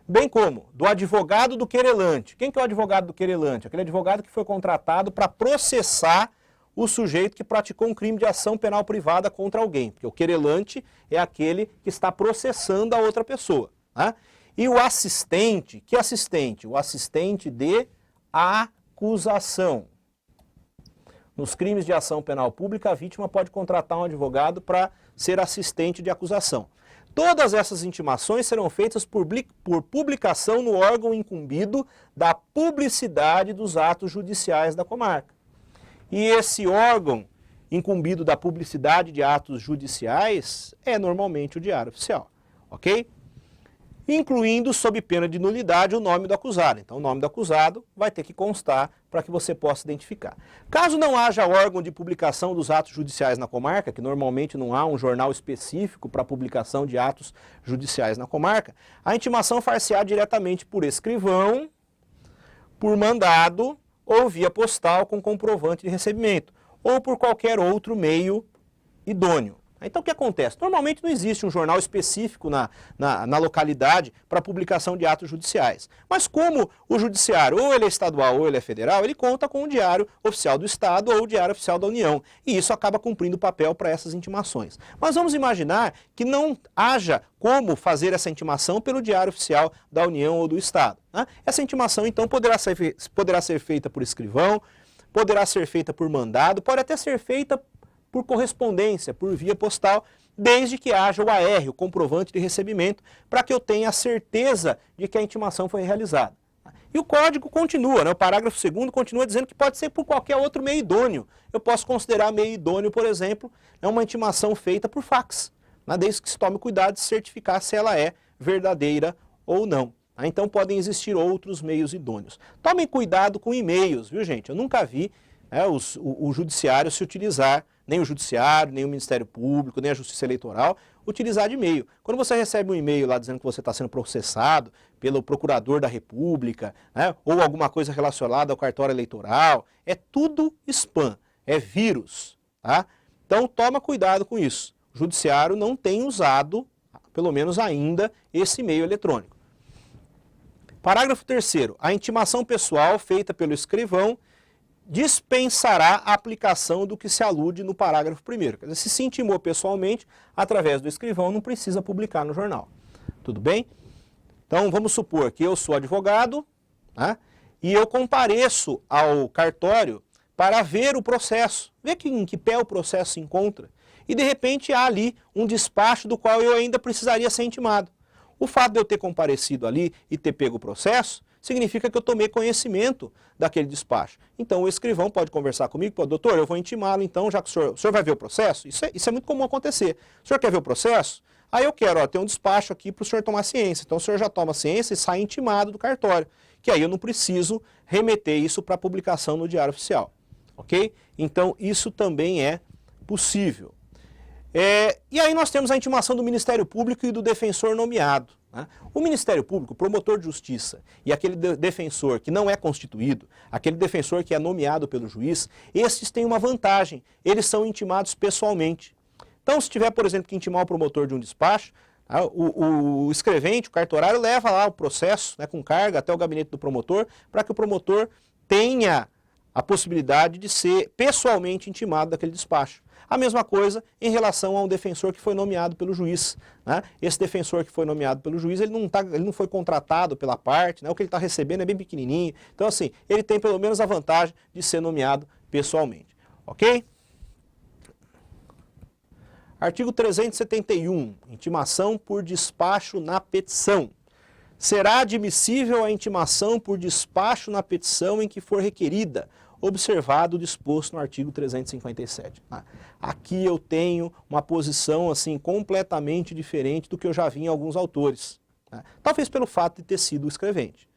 Bem como do advogado do querelante. Quem que é o advogado do querelante? Aquele advogado que foi contratado para processar o sujeito que praticou um crime de ação penal privada contra alguém, porque o querelante é aquele que está processando a outra pessoa. Né? E o assistente, que assistente? O assistente de acusação. Nos crimes de ação penal pública, a vítima pode contratar um advogado para ser assistente de acusação. Todas essas intimações serão feitas por publicação no órgão incumbido da publicidade dos atos judiciais da comarca. E esse órgão incumbido da publicidade de atos judiciais é normalmente o Diário Oficial, ok? Incluindo, sob pena de nulidade, o nome do acusado. Então, o nome do acusado vai ter que constar para que você possa identificar. Caso não haja órgão de publicação dos atos judiciais na comarca, que normalmente não há um jornal específico para publicação de atos judiciais na comarca, a intimação far-se-á diretamente por escrivão, por mandado, ou via postal com comprovante de recebimento, ou por qualquer outro meio idôneo. Então o que acontece? Normalmente não existe um jornal específico na localidade para publicação de atos judiciais. Mas como o judiciário, ou ele é estadual ou ele é federal, ele conta com o Diário Oficial do Estado ou o Diário Oficial da União. E isso acaba cumprindo o papel para essas intimações. Mas vamos imaginar que não haja como fazer essa intimação pelo Diário Oficial da União ou do Estado, né? Essa intimação então poderá ser feita por escrivão, poderá ser feita por mandado, pode até ser feita por correspondência, por via postal, desde que haja o AR, o comprovante de recebimento, para que eu tenha a certeza de que a intimação foi realizada. E o código continua, né? O parágrafo 2º continua dizendo que pode ser por qualquer outro meio idôneo. Eu posso considerar meio idôneo, por exemplo, uma intimação feita por fax, né? Desde que se tome cuidado de certificar se ela é verdadeira ou não. Então podem existir outros meios idôneos. Tomem cuidado com e-mails, viu gente? Eu nunca vi o judiciário se utilizar, nem o judiciário, nem o Ministério Público, nem a Justiça Eleitoral, utilizar de e-mail. Quando você recebe um e-mail lá dizendo que você está sendo processado pelo Procurador da República, né, ou alguma coisa relacionada ao cartório eleitoral, é tudo spam, é vírus, tá? Então toma cuidado com isso. O judiciário não tem usado, pelo menos ainda, esse e-mail eletrônico. Parágrafo 3º. A intimação pessoal feita pelo escrivão dispensará a aplicação do que se alude no parágrafo 1º. Quer dizer, se se intimou pessoalmente, através do escrivão, não precisa publicar no jornal. Tudo bem? Então, vamos supor que eu sou advogado, né, e eu compareço ao cartório para ver o processo, ver em que pé o processo se encontra. E, de repente, há ali um despacho do qual eu ainda precisaria ser intimado. O fato de eu ter comparecido ali e ter pego o processo significa que eu tomei conhecimento daquele despacho. Então o escrivão pode conversar comigo, pô, doutor, eu vou intimá-lo então, já que o senhor vai ver o processo? Isso é muito comum acontecer. O senhor quer ver o processo? Aí eu quero, ter um despacho aqui para o senhor tomar ciência. Então o senhor já toma ciência e sai intimado do cartório, que aí eu não preciso remeter isso para publicação no Diário Oficial. Ok? Então isso também é possível. E aí nós temos a intimação do Ministério Público e do defensor nomeado, né? O Ministério Público, o promotor de justiça e aquele defensor que não é constituído, aquele defensor que é nomeado pelo juiz, esses têm uma vantagem, eles são intimados pessoalmente. Então, se tiver, por exemplo, que intimar o promotor de um despacho, o escrevente, o cartorário, leva lá o processo, né, com carga até o gabinete do promotor, para que o promotor tenha a possibilidade de ser pessoalmente intimado daquele despacho. A mesma coisa em relação a um defensor que foi nomeado pelo juiz, né? Esse defensor que foi nomeado pelo juiz, ele não foi contratado pela parte, né? O que ele está recebendo é bem pequenininho. Então, assim, ele tem pelo menos a vantagem de ser nomeado pessoalmente. Ok? Artigo 371. Intimação por despacho na petição. Será admissível a intimação por despacho na petição em que for requerida, observado o disposto no artigo 357. Aqui eu tenho uma posição assim completamente diferente do que eu já vi em alguns autores, né? Talvez pelo fato de ter sido o escrevente.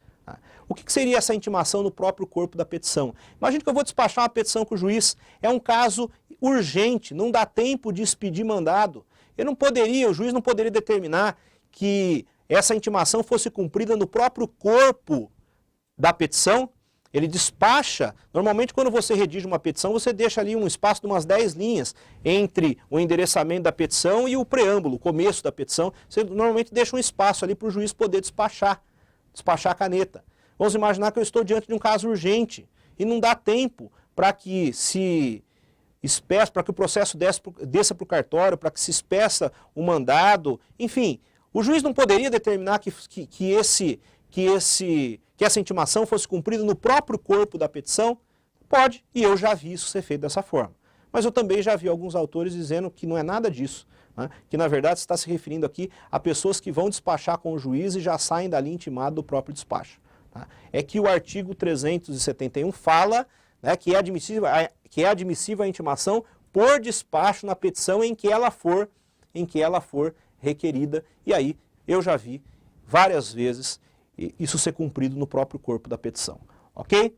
O que seria essa intimação no próprio corpo da petição? Imagine que eu vou despachar uma petição com o juiz, é um caso urgente, não dá tempo de expedir mandado. O juiz não poderia determinar que essa intimação fosse cumprida no próprio corpo da petição. Ele despacha, normalmente quando você redige uma petição, você deixa ali um espaço de umas 10 linhas entre o endereçamento da petição e o preâmbulo, o começo da petição. Você normalmente deixa um espaço ali para o juiz poder despachar a caneta. Vamos imaginar que eu estou diante de um caso urgente e não dá tempo para que o processo desça para o cartório, para que se espeça o mandado, enfim. O juiz não poderia determinar que essa intimação fosse cumprida no próprio corpo da petição? Pode, e eu já vi isso ser feito dessa forma. Mas eu também já vi alguns autores dizendo que não é nada disso, né? Que na verdade está se referindo aqui a pessoas que vão despachar com o juiz e já saem dali intimado do próprio despacho. Tá? É que o artigo 371 fala, né, que é admissível a intimação por despacho na petição em que ela for requerida, e aí eu já vi várias vezes isso ser cumprido no próprio corpo da petição. Ok?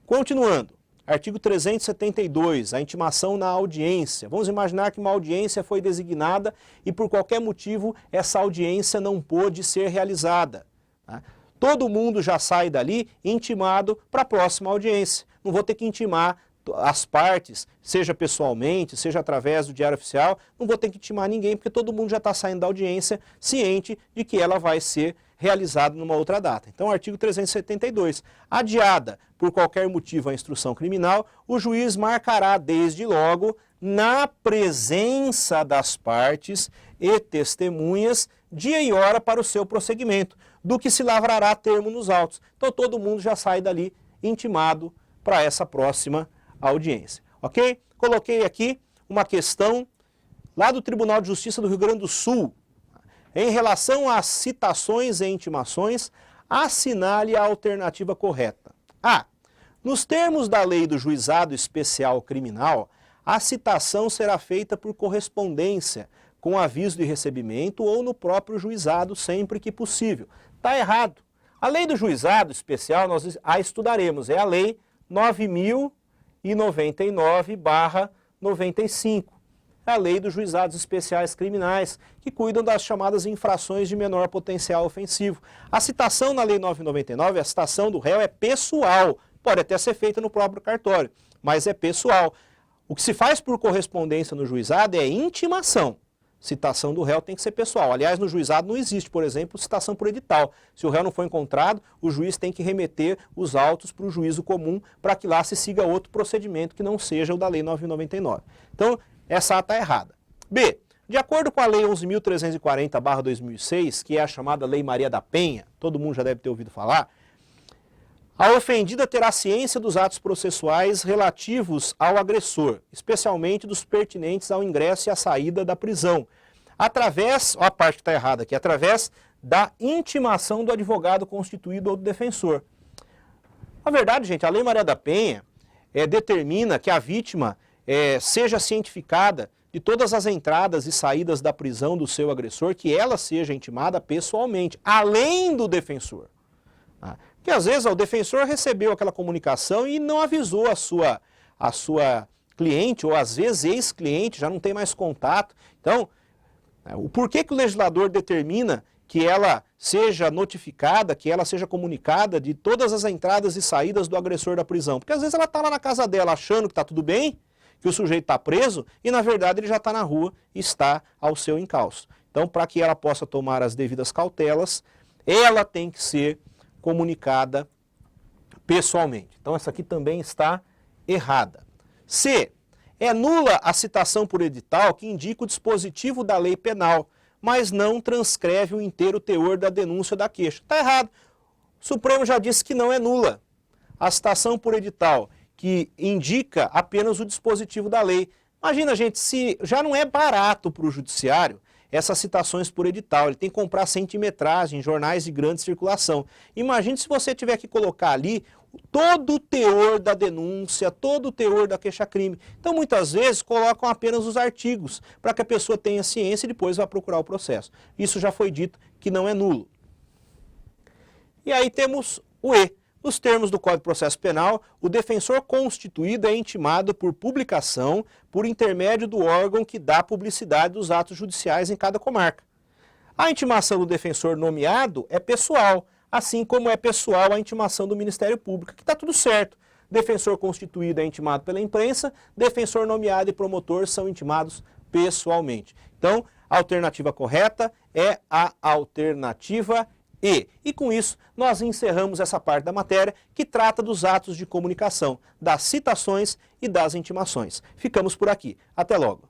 Continuando. Artigo 372, a intimação na audiência. Vamos imaginar que uma audiência foi designada e por qualquer motivo essa audiência não pôde ser realizada. Tá? Todo mundo já sai dali intimado para a próxima audiência. Não vou ter que intimar as partes, seja pessoalmente, seja através do Diário Oficial, não vou ter que intimar ninguém, porque todo mundo já está saindo da audiência ciente de que ela vai ser realizada numa outra data. Então, artigo 372. Adiada por qualquer motivo a instrução criminal, o juiz marcará desde logo, na presença das partes e testemunhas, dia e hora para o seu prosseguimento, do que se lavrará termo nos autos. Então, todo mundo já sai dali intimado para essa próxima audiência, ok? Coloquei aqui uma questão lá do Tribunal de Justiça do Rio Grande do Sul. Em relação às citações e intimações, assinale a alternativa correta. A. Nos termos da lei do Juizado Especial Criminal, a citação será feita por correspondência, com aviso de recebimento ou no próprio juizado, sempre que possível. Está errado. A lei do Juizado Especial nós a estudaremos, é a lei 9.099/95. É a lei dos juizados especiais criminais, que cuidam das chamadas infrações de menor potencial ofensivo. A citação na lei 9.099, a citação do réu é pessoal, pode até ser feita no próprio cartório, mas é pessoal. O que se faz por correspondência no juizado é intimação. Citação do réu tem que ser pessoal. Aliás, no juizado não existe, por exemplo, citação por edital. Se o réu não for encontrado, o juiz tem que remeter os autos para o juízo comum para que lá se siga outro procedimento que não seja o da lei 9.099. Então, essa ata está errada. B. De acordo com a lei 11.340/2006, que é a chamada Lei Maria da Penha, todo mundo já deve ter ouvido falar, a ofendida terá ciência dos atos processuais relativos ao agressor, especialmente dos pertinentes ao ingresso e à saída da prisão, através, ó, a parte que está errada aqui, através da intimação do advogado constituído ou do defensor. Na verdade, gente, a Lei Maria da Penha determina que a vítima seja cientificada de todas as entradas e saídas da prisão do seu agressor, que ela seja intimada pessoalmente, além do defensor. Porque às vezes o defensor recebeu aquela comunicação e não avisou a sua cliente, ou às vezes ex-cliente, já não tem mais contato. Então, o porquê que o legislador determina que ela seja notificada, que ela seja comunicada de todas as entradas e saídas do agressor da prisão? Porque às vezes ela está lá na casa dela achando que está tudo bem, que o sujeito está preso e na verdade ele já está na rua e está ao seu encalço. Então, para que ela possa tomar as devidas cautelas, ela tem que ser comunicada pessoalmente. Então, essa aqui também está errada. C. É nula a citação por edital que indica o dispositivo da lei penal, mas não transcreve o inteiro teor da denúncia da queixa. Está errado. O Supremo já disse que não é nula a citação por edital que indica apenas o dispositivo da lei. Imagina, gente, se já não é barato para o judiciário essas citações por edital, ele tem que comprar centimetragem, jornais de grande circulação. Imagine se você tiver que colocar ali todo o teor da denúncia, todo o teor da queixa-crime. Então, muitas vezes, colocam apenas os artigos, para que a pessoa tenha ciência e depois vá procurar o processo. Isso já foi dito que não é nulo. E aí temos o E. Nos termos do Código de Processo Penal, o defensor constituído é intimado por publicação por intermédio do órgão que dá publicidade dos atos judiciais em cada comarca. A intimação do defensor nomeado é pessoal, assim como é pessoal a intimação do Ministério Público, que está tudo certo. Defensor constituído é intimado pela imprensa, defensor nomeado e promotor são intimados pessoalmente. Então, a alternativa correta é a alternativa E. E com isso, nós encerramos essa parte da matéria que trata dos atos de comunicação, das citações e das intimações. Ficamos por aqui. Até logo.